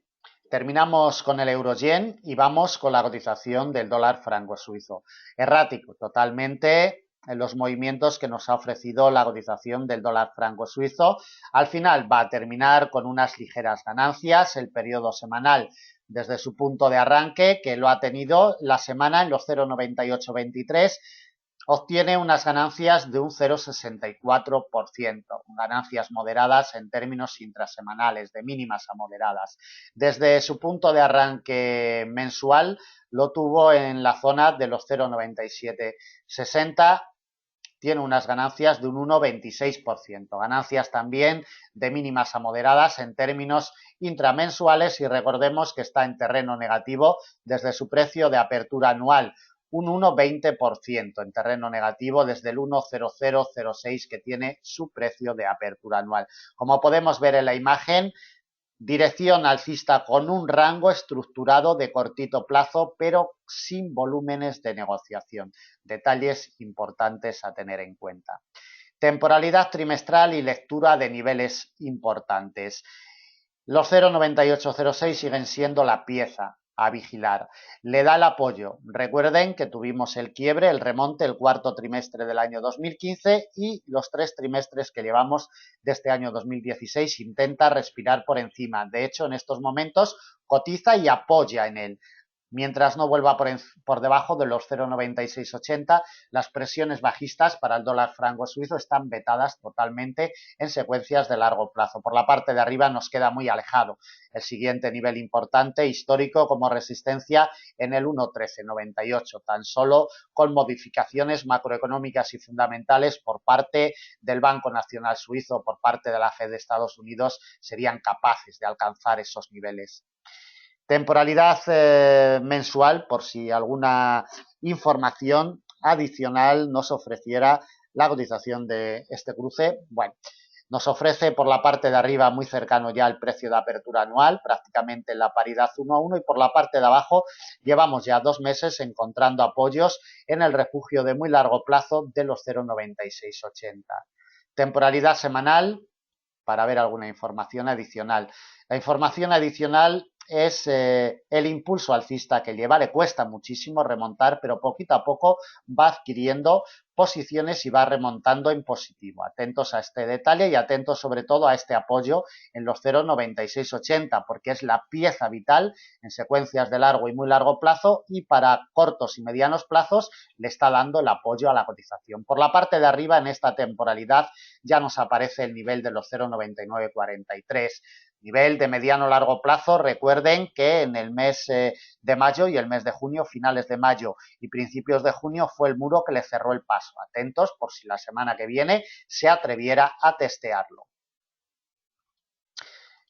terminamos con el euro-yen y vamos con la cotización del dólar franco suizo. Errático totalmente en los movimientos que nos ha ofrecido la cotización del dólar franco suizo. Al final va a terminar con unas ligeras ganancias el periodo semanal desde su punto de arranque, que lo ha tenido la semana en los 0,9823, obtiene unas ganancias de un 0,64%, ganancias moderadas en términos intrasemanales, de mínimas a moderadas. Desde su punto de arranque mensual lo tuvo en la zona de los 0,9760, tiene unas ganancias de un 1,26%, ganancias también de mínimas a moderadas en términos intramensuales y recordemos que está en terreno negativo desde su precio de apertura anual, un 1,20% en terreno negativo desde el 1,0006 que tiene su precio de apertura anual. Como podemos ver en la imagen, dirección alcista con un rango estructurado de cortito plazo, pero sin volúmenes de negociación. Detalles importantes a tener en cuenta. Temporalidad trimestral y lectura de niveles importantes. Los 0,9806 siguen siendo la pieza a vigilar. Le da el apoyo. Recuerden que tuvimos el quiebre, el remonte, el cuarto trimestre del año 2015 y los 3 trimestres que llevamos de este año 2016 intenta respirar por encima. De hecho, en estos momentos cotiza y apoya en él. Mientras no vuelva por debajo de los 0,9680, las presiones bajistas para el dólar franco suizo están vetadas totalmente en secuencias de largo plazo. Por la parte de arriba nos queda muy alejado el siguiente nivel importante histórico como resistencia en el 1,1398, tan solo con modificaciones macroeconómicas y fundamentales por parte del Banco Nacional Suizo, por parte de la Fed de Estados Unidos, serían capaces de alcanzar esos niveles. Temporalidad mensual, por si alguna información adicional nos ofreciera la cotización de este cruce. Bueno, Nos ofrece por la parte de arriba muy cercano ya el precio de apertura anual, prácticamente en la paridad 1 a 1, y por la parte de abajo llevamos ya 2 meses encontrando apoyos en el refugio de muy largo plazo de los 0,9680. Temporalidad semanal para ver alguna información adicional. La información adicional es el impulso alcista que lleva, le cuesta muchísimo remontar, pero poquito a poco va adquiriendo posiciones y va remontando en positivo. Atentos a este detalle y atentos sobre todo a este apoyo en los 0,9680, porque es la pieza vital en secuencias de largo y muy largo plazo, y para cortos y medianos plazos le está dando el apoyo a la cotización. Por la parte de arriba, en esta temporalidad, ya nos aparece el nivel de los 0,9943. Nivel de mediano largo plazo, recuerden que en el mes de mayo y el mes de junio, finales de mayo y principios de junio, fue el muro que le cerró el paso. Atentos por si la semana que viene se atreviera a testearlo.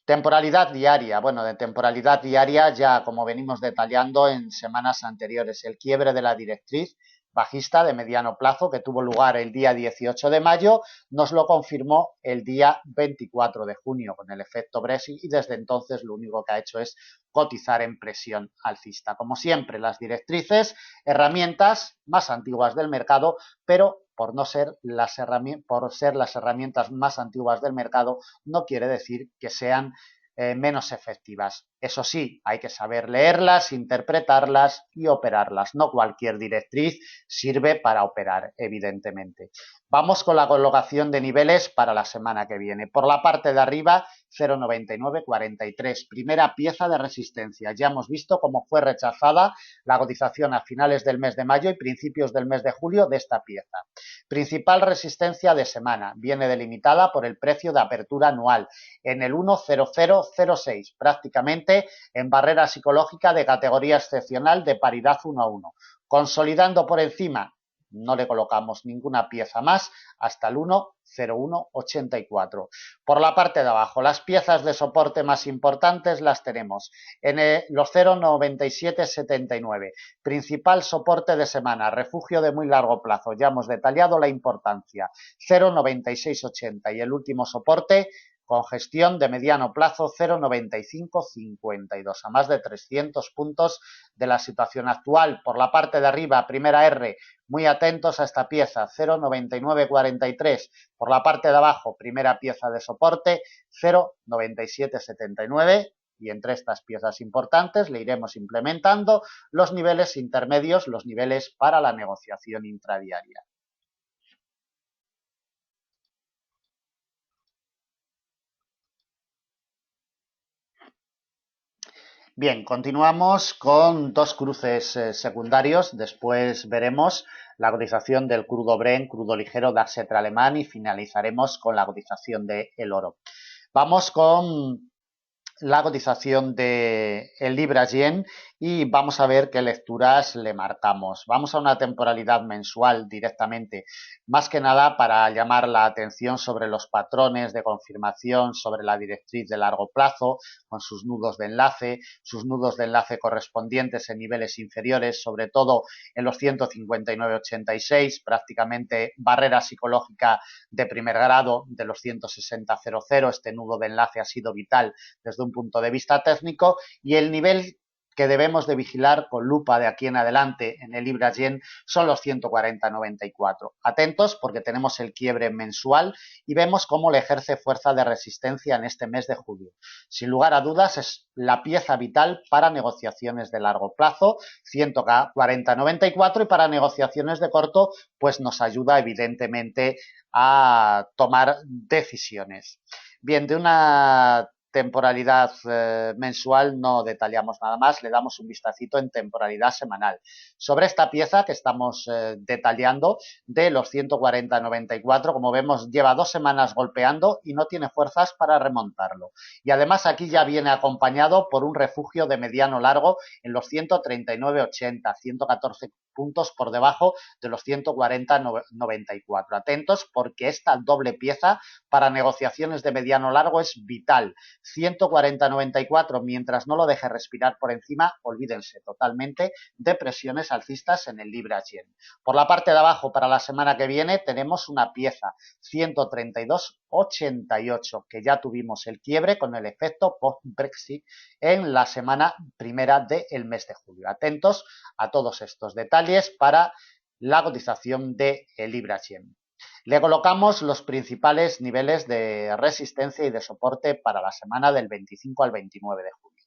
Temporalidad diaria. Bueno, de temporalidad diaria ya como venimos detallando en semanas anteriores, el quiebre de la directriz bajista de mediano plazo que tuvo lugar el día 18 de mayo, nos lo confirmó el día 24 de junio con el efecto Brexit, y desde entonces lo único que ha hecho es cotizar en presión alcista. Como siempre, las directrices, herramientas más antiguas del mercado, pero por ser las herramientas más antiguas del mercado, no quiere decir que sean menos efectivas. Eso sí, hay que saber leerlas, interpretarlas y operarlas. No cualquier directriz sirve para operar, evidentemente. Vamos con la colocación de niveles para la semana que viene. Por la parte de arriba, 0,9943, primera pieza de resistencia. Ya hemos visto cómo fue rechazada la cotización a finales del mes de mayo y principios del mes de julio de esta pieza. Principal resistencia de semana, viene delimitada por el precio de apertura anual en el 1,0006, prácticamente en barrera psicológica de categoría excepcional de paridad 1 a 1. Consolidando por encima, no le colocamos ninguna pieza más hasta el 1,0184. Por la parte de abajo, las piezas de soporte más importantes las tenemos en los 0,9779, principal soporte de semana, refugio de muy largo plazo, ya hemos detallado la importancia, 0,9680, y el último soporte con gestión de mediano plazo, 0,9552, a más de 300 puntos de la situación actual. Por la parte de arriba, primera R, muy atentos a esta pieza, 0,9943. Por la parte de abajo, primera pieza de soporte, 0,9779. Y entre estas piezas importantes le iremos implementando los niveles intermedios, los niveles para la negociación intradiaria. Bien, continuamos con dos cruces secundarios. Después veremos la cotización del crudo Brent, crudo ligero, DAX alemán, y finalizaremos con la cotización del oro. Vamos con la cotización del libra yen y vamos a ver qué lecturas le marcamos. Vamos a una temporalidad mensual directamente, más que nada para llamar la atención sobre los patrones de confirmación, sobre la directriz de largo plazo, con sus nudos de enlace correspondientes en niveles inferiores, sobre todo en los 159,86, prácticamente barrera psicológica de primer grado de los 160,00. Este nudo de enlace ha sido vital desde un punto de vista técnico, y el nivel que debemos de vigilar con lupa de aquí en adelante en el libra yen son los 140,94. Atentos porque tenemos el quiebre mensual y vemos cómo le ejerce fuerza de resistencia en este mes de julio. Sin lugar a dudas es la pieza vital para negociaciones de largo plazo, 140,94, y para negociaciones de corto pues nos ayuda evidentemente a tomar decisiones. Bien, de una temporalidad mensual no detallamos nada más, le damos un vistacito en temporalidad semanal. Sobre esta pieza que estamos detallando de los 140,94, como vemos lleva 2 semanas golpeando y no tiene fuerzas para remontarlo. Y además aquí ya viene acompañado por un refugio de mediano largo en los 139,80, 114 puntos por debajo de los 140,94. Atentos porque esta doble pieza para negociaciones de mediano largo es vital. 140,94, mientras no lo deje respirar por encima, olvídense totalmente de presiones alcistas en el libra yen. Por la parte de abajo, para la semana que viene, tenemos una pieza, 132,80. 1,88, que ya tuvimos el quiebre con el efecto post-Brexit en la semana primera del mes de julio. Atentos a todos estos detalles para la cotización de Libra-Yen. Le colocamos los principales niveles de resistencia y de soporte para la semana del 25 al 29 de julio.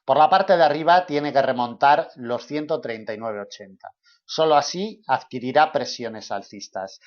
Por la parte de arriba tiene que remontar los 139,80. Solo así adquirirá presiones alcistas.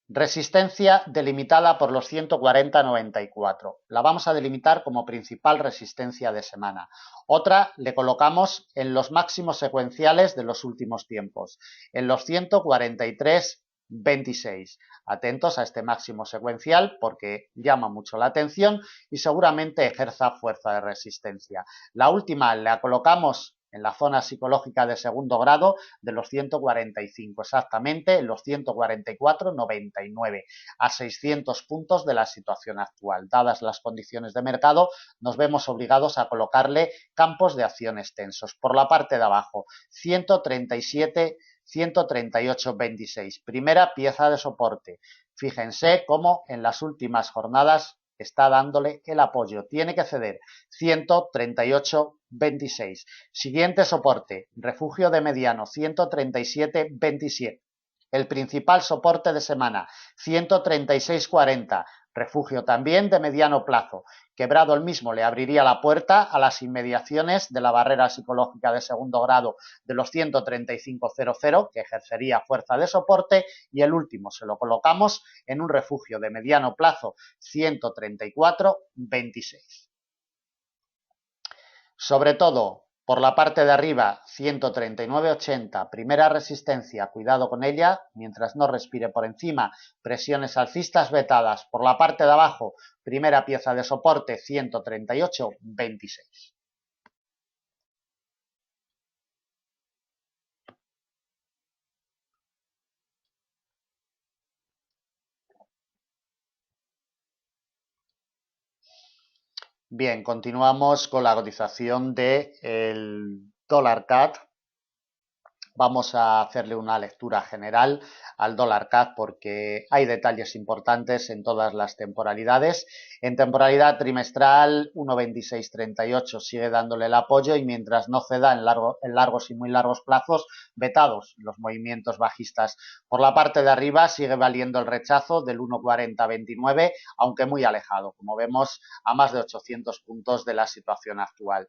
Resistencia delimitada por los 140,94. La vamos a delimitar como principal resistencia de semana. Otra le colocamos en los máximos secuenciales de los últimos tiempos, en los 143,26. Atentos a este máximo secuencial porque llama mucho la atención y seguramente ejerza fuerza de resistencia. La última la colocamos en la zona psicológica de segundo grado de los 145, exactamente en los 144,99, a 600 puntos de la situación actual. Dadas las condiciones de mercado, nos vemos obligados a colocarle campos de acción extensos. Por la parte de abajo, 137, 138,26, primera pieza de soporte. Fíjense cómo en las últimas jornadas está dándole el apoyo. Tiene que ceder 138,26. Siguiente soporte, refugio de mediano, 137,27. El principal soporte de semana, 136,40. Refugio también de mediano plazo. Quebrado el mismo le abriría la puerta a las inmediaciones de la barrera psicológica de segundo grado de los 135,00, que ejercería fuerza de soporte, y el último se lo colocamos en un refugio de mediano plazo, 134,26. Sobre todo, por la parte de arriba, 139,80, primera resistencia, cuidado con ella, mientras no respire por encima, presiones alcistas vetadas. Por la parte de abajo, primera pieza de soporte, 138,26. Bien, continuamos con la cotización del dólar CAD. Vamos a hacerle una lectura general al dólar CAD porque hay detalles importantes en todas las temporalidades. En temporalidad trimestral, 1,2638 sigue dándole el apoyo y mientras no ceda en largos y muy largos plazos, vetados los movimientos bajistas. Por la parte de arriba sigue valiendo el rechazo del 1,4029, aunque muy alejado, como vemos, a más de 800 puntos de la situación actual.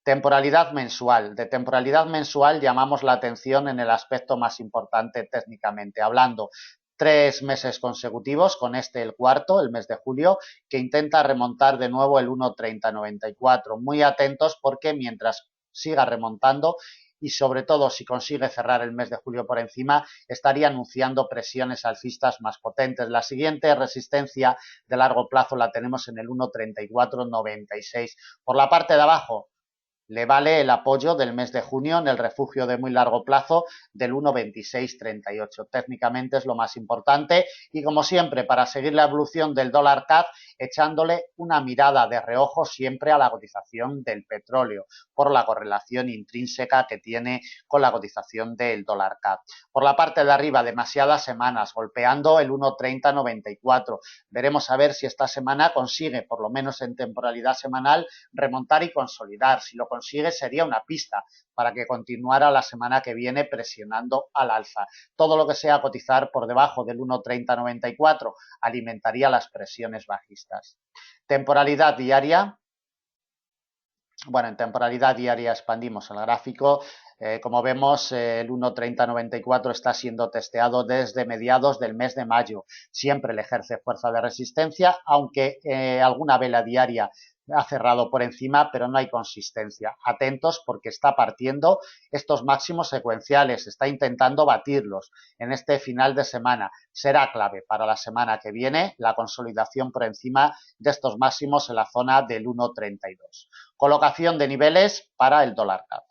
Temporalidad mensual. De temporalidad mensual llamamos la atención en el aspecto más importante técnicamente hablando. 3 meses consecutivos, con este el cuarto, el mes de julio, que intenta remontar de nuevo el 1,3094. Muy atentos porque mientras siga remontando y sobre todo si consigue cerrar el mes de julio por encima, estaría anunciando presiones alcistas más potentes. La siguiente resistencia de largo plazo la tenemos en el 1,3496. Por la parte de abajo, le vale el apoyo del mes de junio en el refugio de muy largo plazo del 1,2638. Técnicamente es lo más importante y como siempre para seguir la evolución del dólar CAD echándole una mirada de reojo siempre a la cotización del petróleo por la correlación intrínseca que tiene con la cotización del dólar CAD. Por la parte de arriba demasiadas semanas golpeando el 1,3094. Veremos a ver si esta semana consigue por lo menos en temporalidad semanal remontar y consolidar. Si lo consigue sería una pista para que continuara la semana que viene presionando al alza. Todo lo que sea cotizar por debajo del 1,3094 alimentaría las presiones bajistas. Temporalidad diaria. Bueno, en temporalidad diaria expandimos el gráfico. Como vemos, el 1,3094 está siendo testeado desde mediados del mes de mayo. Siempre le ejerce fuerza de resistencia, aunque alguna vela diaria ha cerrado por encima, pero no hay consistencia. Atentos porque está partiendo estos máximos secuenciales, está intentando batirlos en este final de semana. Será clave para la semana que viene la consolidación por encima de estos máximos en la zona del 1,32. Colocación de niveles para el dólar CAD.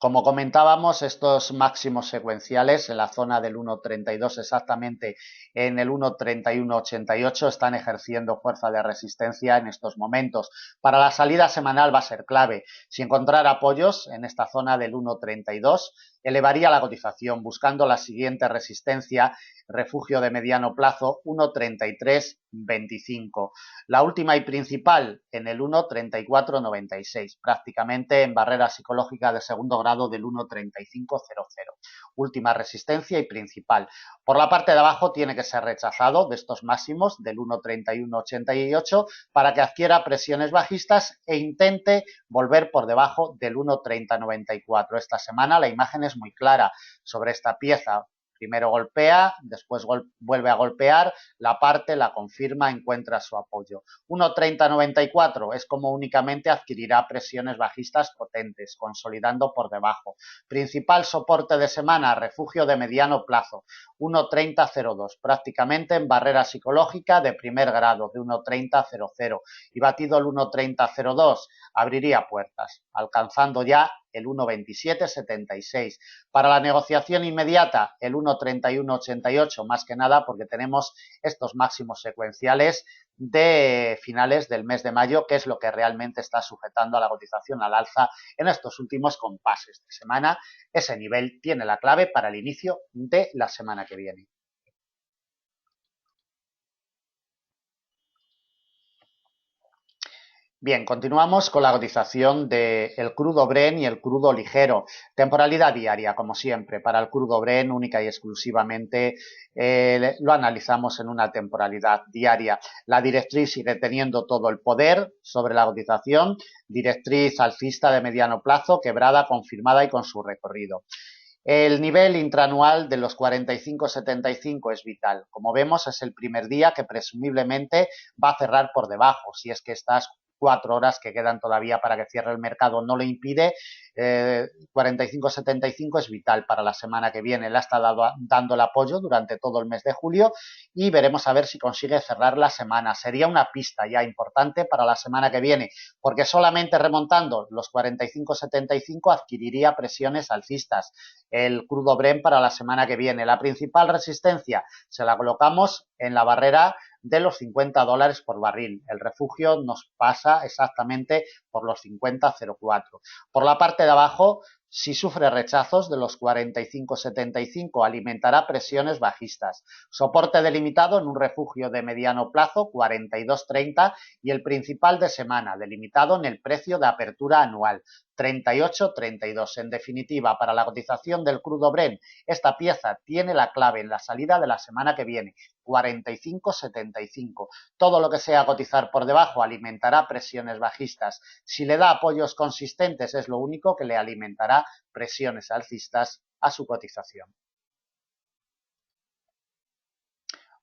Como comentábamos, estos máximos secuenciales en la zona del 1.32, exactamente en el 1.3188, están ejerciendo fuerza de resistencia en estos momentos. Para la salida semanal va a ser clave. Si encontrar apoyos en esta zona del 1.32, elevaría la cotización buscando la siguiente resistencia, refugio de mediano plazo, 1.3325. La última y principal en el 1.3496, prácticamente en barrera psicológica de segundo grado del 1.3500. Última resistencia y principal. Por la parte de abajo tiene que ser rechazado de estos máximos del 1.3188 para que adquiera presiones bajistas e intente volver por debajo del 1.3094. Esta semana la imagen es muy clara sobre esta pieza. Primero golpea, después vuelve a golpear, la parte, la confirma, encuentra su apoyo. 1.3094 es como únicamente adquirirá presiones bajistas potentes, consolidando por debajo. Principal soporte de semana, refugio de mediano plazo, 1.3002, prácticamente en barrera psicológica de primer grado, de 1.3000. Y batido el 1.3002, abriría puertas, alcanzando ya el 1.2776. Para la negociación inmediata, el 1.3188, más que nada porque tenemos estos máximos secuenciales de finales del mes de mayo, que es lo que realmente está sujetando a la cotización al alza en estos últimos compases de semana. Ese nivel tiene la clave para el inicio de la semana que viene. Bien, continuamos con la cotización del crudo Brent y el crudo ligero. Temporalidad diaria, como siempre. Para el crudo Brent, única y exclusivamente lo analizamos en una temporalidad diaria. La directriz sigue teniendo todo el poder sobre la cotización. Directriz alcista de mediano plazo, quebrada, confirmada y con su recorrido. El nivel intraanual de los 45,75 es vital. Como vemos, es el primer día que presumiblemente va a cerrar por debajo, si es que estas 4 horas que quedan todavía para que cierre el mercado no lo impide. 45,75 es vital para la semana que viene. Le ha estado dando el apoyo durante todo el mes de julio y veremos a ver si consigue cerrar la semana. Sería una pista ya importante para la semana que viene, porque solamente remontando los 45,75 adquiriría presiones alcistas el crudo Brent para la semana que viene. La principal resistencia se la colocamos en la barrera de los $50 por barril. El refugio nos pasa exactamente por los 50,04. Por la parte de abajo, si sufre rechazos de los 45,75, alimentará presiones bajistas. Soporte delimitado en un refugio de mediano plazo, 42,30, y el principal de semana, delimitado en el precio de apertura anual, 38,32. En definitiva, para la cotización del crudo Brent, esta pieza tiene la clave en la salida de la semana que viene, 45,75. Todo lo que sea cotizar por debajo alimentará presiones bajistas. Si le da apoyos consistentes, es lo único que le alimentará presiones alcistas a su cotización.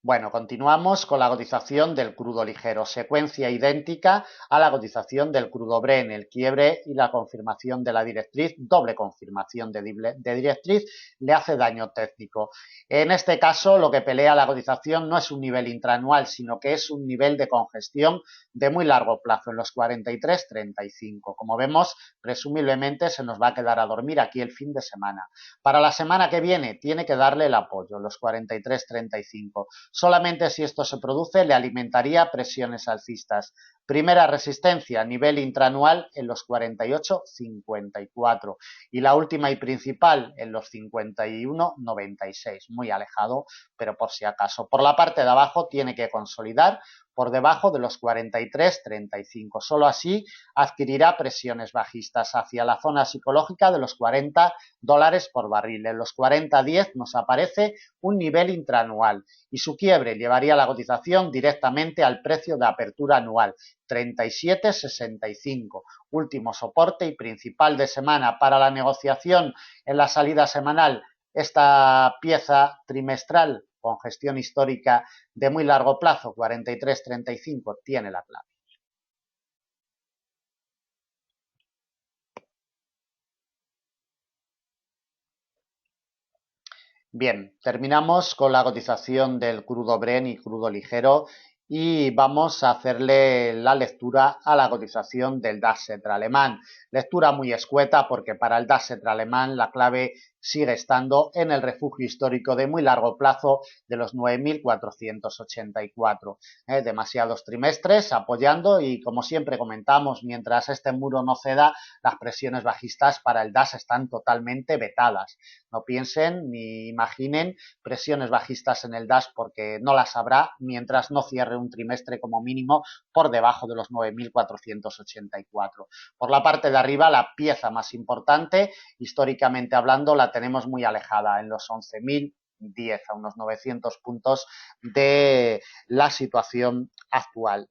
Bueno, continuamos con la cotización del crudo ligero, secuencia idéntica a la cotización del crudo Brent, el quiebre y la confirmación de la directriz, doble confirmación de directriz, le hace daño técnico. En este caso, lo que pelea la cotización no es un nivel intraanual, sino que es un nivel de congestión de muy largo plazo, en los 43,35. Como vemos, presumiblemente se nos va a quedar a dormir aquí el fin de semana. Para la semana que viene, tiene que darle el apoyo, los 43,35. Solamente si esto se produce le alimentaría presiones alcistas. Primera resistencia, nivel intraanual en los 48,54 y la última y principal en los 51,96. Muy alejado, pero por si acaso. Por la parte de abajo tiene que consolidar por debajo de los 43,35. Solo así adquirirá presiones bajistas hacia la zona psicológica de los $40 por barril. En los 40,10 nos aparece un nivel intraanual y su quiebre llevaría la cotización directamente al precio de apertura anual, 37,65. Último soporte y principal de semana para la negociación en la salida semanal. Esta pieza trimestral con gestión histórica de muy largo plazo, 43,35, tiene la clave. Bien, terminamos con la cotización del crudo Brent y crudo ligero y vamos a hacerle la lectura a la cotización del DAX alemán. Lectura muy escueta porque para el DAX alemán la clave sigue estando en el refugio histórico de muy largo plazo de los 9.484. Demasiados trimestres apoyando y, como siempre comentamos, mientras este muro no ceda, las presiones bajistas para el DAX están totalmente vetadas. No piensen ni imaginen presiones bajistas en el DAX porque no las habrá mientras no cierre un trimestre como mínimo por debajo de los 9.484. Por la parte de arriba, la pieza más importante, históricamente hablando, la tenemos muy alejada en los 11.010, a unos 900 puntos de la situación actual.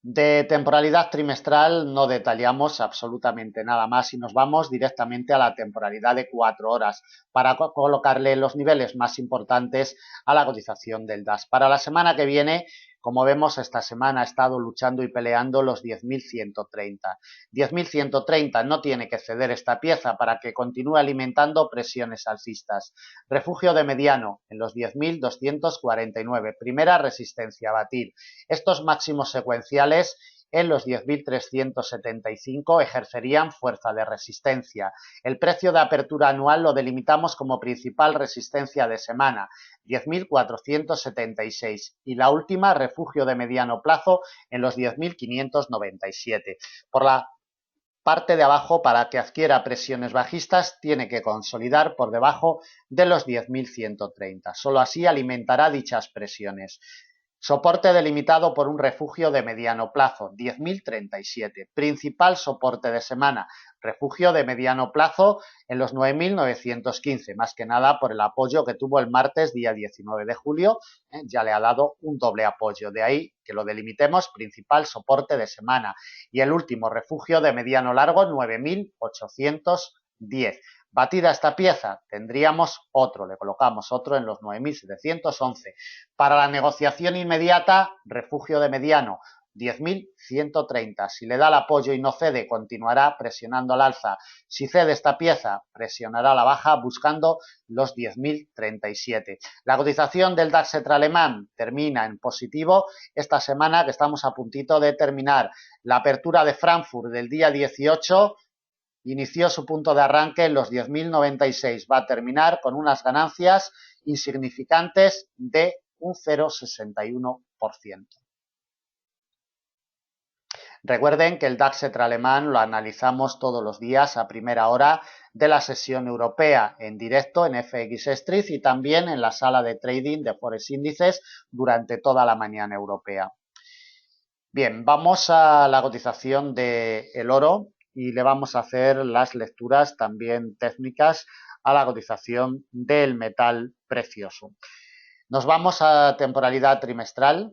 De temporalidad trimestral no detallamos absolutamente nada más y nos vamos directamente a la temporalidad de 4 horas para colocarle los niveles más importantes a la cotización del DAX. Para la semana que viene, como vemos, esta semana ha estado luchando y peleando los 10.130. 10.130 no tiene que ceder esta pieza para que continúe alimentando presiones alcistas. Refugio de mediano en los 10.249. Primera resistencia a batir. Estos máximos secuenciales en los 10.375 ejercerían fuerza de resistencia. El precio de apertura anual lo delimitamos como principal resistencia de semana, 10.476, y la última, refugio de mediano plazo, en los 10.597. Por la parte de abajo, para que adquiera presiones bajistas, tiene que consolidar por debajo de los 10.130. Solo así alimentará dichas presiones. Soporte delimitado por un refugio de mediano plazo, 10.037. Principal soporte de semana, refugio de mediano plazo en los 9.915, más que nada por el apoyo que tuvo el martes día 19 de julio, ya le ha dado un doble apoyo, de ahí que lo delimitemos, principal soporte de semana. Y el último refugio de mediano largo, 9.810. Batida esta pieza, tendríamos otro, le colocamos otro en los 9.711. Para la negociación inmediata, refugio de mediano, 10.130. Si le da el apoyo y no cede, continuará presionando al alza. Si cede esta pieza, presionará a la baja buscando los 10.037. La cotización del DAX alemán termina en positivo esta semana, que estamos a puntito de terminar. La apertura de Frankfurt del día 18 inició su punto de arranque en los 10.096. Va a terminar con unas ganancias insignificantes de un 0,61%. Recuerden que el DAX alemán lo analizamos todos los días a primera hora de la sesión europea en directo en FX Street y también en la sala de trading de Forex Índices durante toda la mañana europea. Bien, vamos a la cotización del oro y le vamos a hacer las lecturas también técnicas a la cotización del metal precioso. Nos vamos a temporalidad trimestral.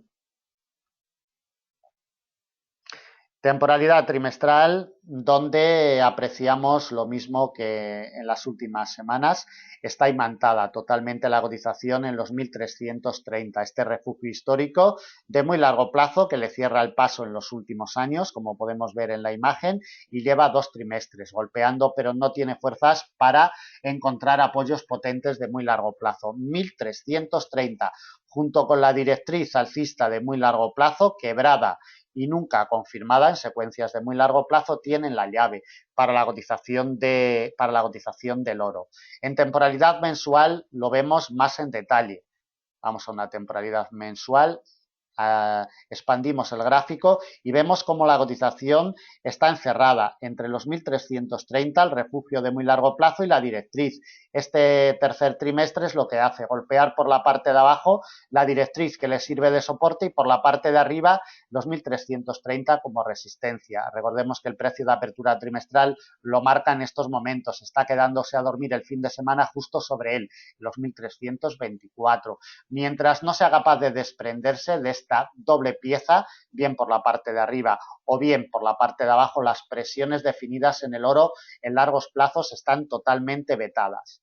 Temporalidad trimestral donde apreciamos lo mismo que en las últimas semanas. Está imantada totalmente la cotización en los 1.330. Este refugio histórico de muy largo plazo que le cierra el paso en los últimos años, como podemos ver en la imagen, y lleva 2 trimestres golpeando, pero no tiene fuerzas para encontrar apoyos potentes de muy largo plazo. 1.330, junto con la directriz alcista de muy largo plazo, quebrada y nunca confirmada en secuencias de muy largo plazo, tienen la llave para la cotización del oro. En temporalidad mensual lo vemos más en detalle. Vamos a una temporalidad mensual. Expandimos el gráfico y vemos cómo la cotización está encerrada entre los 1.330, el refugio de muy largo plazo, y la directriz. Este tercer trimestre es lo que hace, golpear por la parte de abajo la directriz que le sirve de soporte y por la parte de arriba los 1.330 como resistencia. Recordemos que el precio de apertura trimestral lo marca en estos momentos, está quedándose a dormir el fin de semana justo sobre él, los 1.324. Mientras no sea capaz de desprenderse de esta doble pieza, bien por la parte de arriba o bien por la parte de abajo, las presiones definidas en el oro en largos plazos están totalmente vetadas.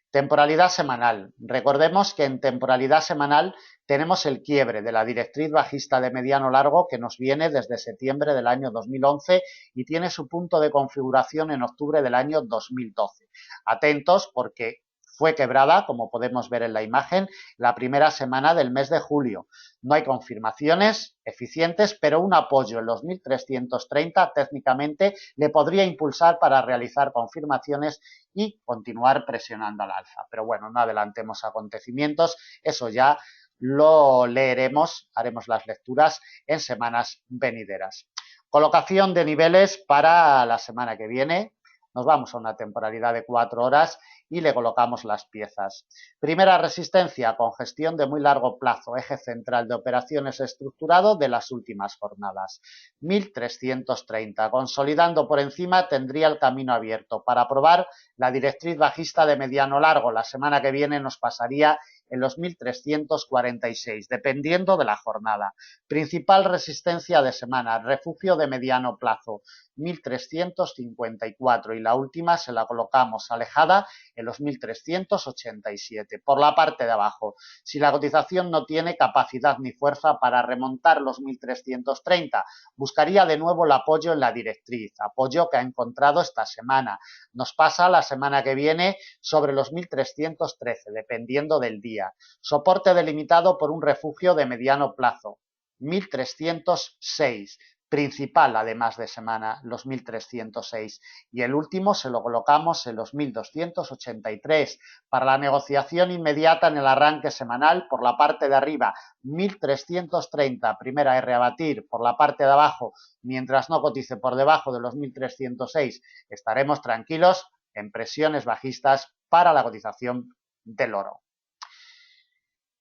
Temporalidad semanal. Recordemos que en temporalidad semanal tenemos el quiebre de la directriz bajista de mediano largo que nos viene desde septiembre del año 2011 y tiene su punto de configuración en octubre del año 2012. Atentos porque fue quebrada, como podemos ver en la imagen, la primera semana del mes de julio. No hay confirmaciones eficientes, pero un apoyo en los 1330 técnicamente le podría impulsar para realizar confirmaciones y continuar presionando al alza. Pero bueno, no adelantemos acontecimientos, eso ya lo leeremos, haremos las lecturas en semanas venideras. Colocación de niveles para la semana que viene. Nos vamos a una temporalidad de 4 horas y le colocamos las piezas. Primera resistencia, congestión de muy largo plazo, eje central de operaciones estructurado de las últimas jornadas. 1330, consolidando por encima tendría el camino abierto para probar la directriz bajista de mediano largo. La semana que viene nos pasaría en los 1346, dependiendo de la jornada. Principal resistencia de semana, refugio de mediano plazo, 1354 y la última se la colocamos alejada en los 1387. Por la parte de abajo, si la cotización no tiene capacidad ni fuerza para remontar los 1330, buscaría de nuevo el apoyo en la directriz, apoyo que ha encontrado esta semana. Nos pasa la semana que viene sobre los 1313, dependiendo del día. Soporte delimitado por un refugio de mediano plazo, 1306. Principal, además de semana, los 1306. Y el último se lo colocamos en los 1283. Para la negociación inmediata en el arranque semanal, por la parte de arriba, 1330, primera R a batir. Por la parte de abajo, mientras no cotice por debajo de los 1306, estaremos tranquilos en presiones bajistas para la cotización del oro.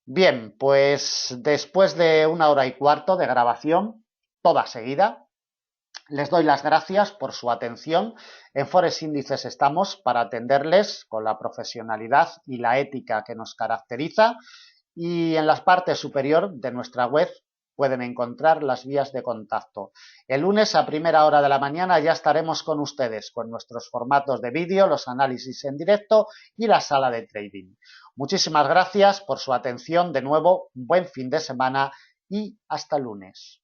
Bien, pues después de 1 hora y cuarto de grabación, toda seguida, les doy las gracias por su atención. En Forex Índices estamos para atenderles con la profesionalidad y la ética que nos caracteriza, y en la parte superior de nuestra web pueden encontrar las vías de contacto. El lunes a primera hora de la mañana ya estaremos con ustedes con nuestros formatos de vídeo, los análisis en directo y la sala de trading. Muchísimas gracias por su atención. De nuevo, buen fin de semana y hasta el lunes.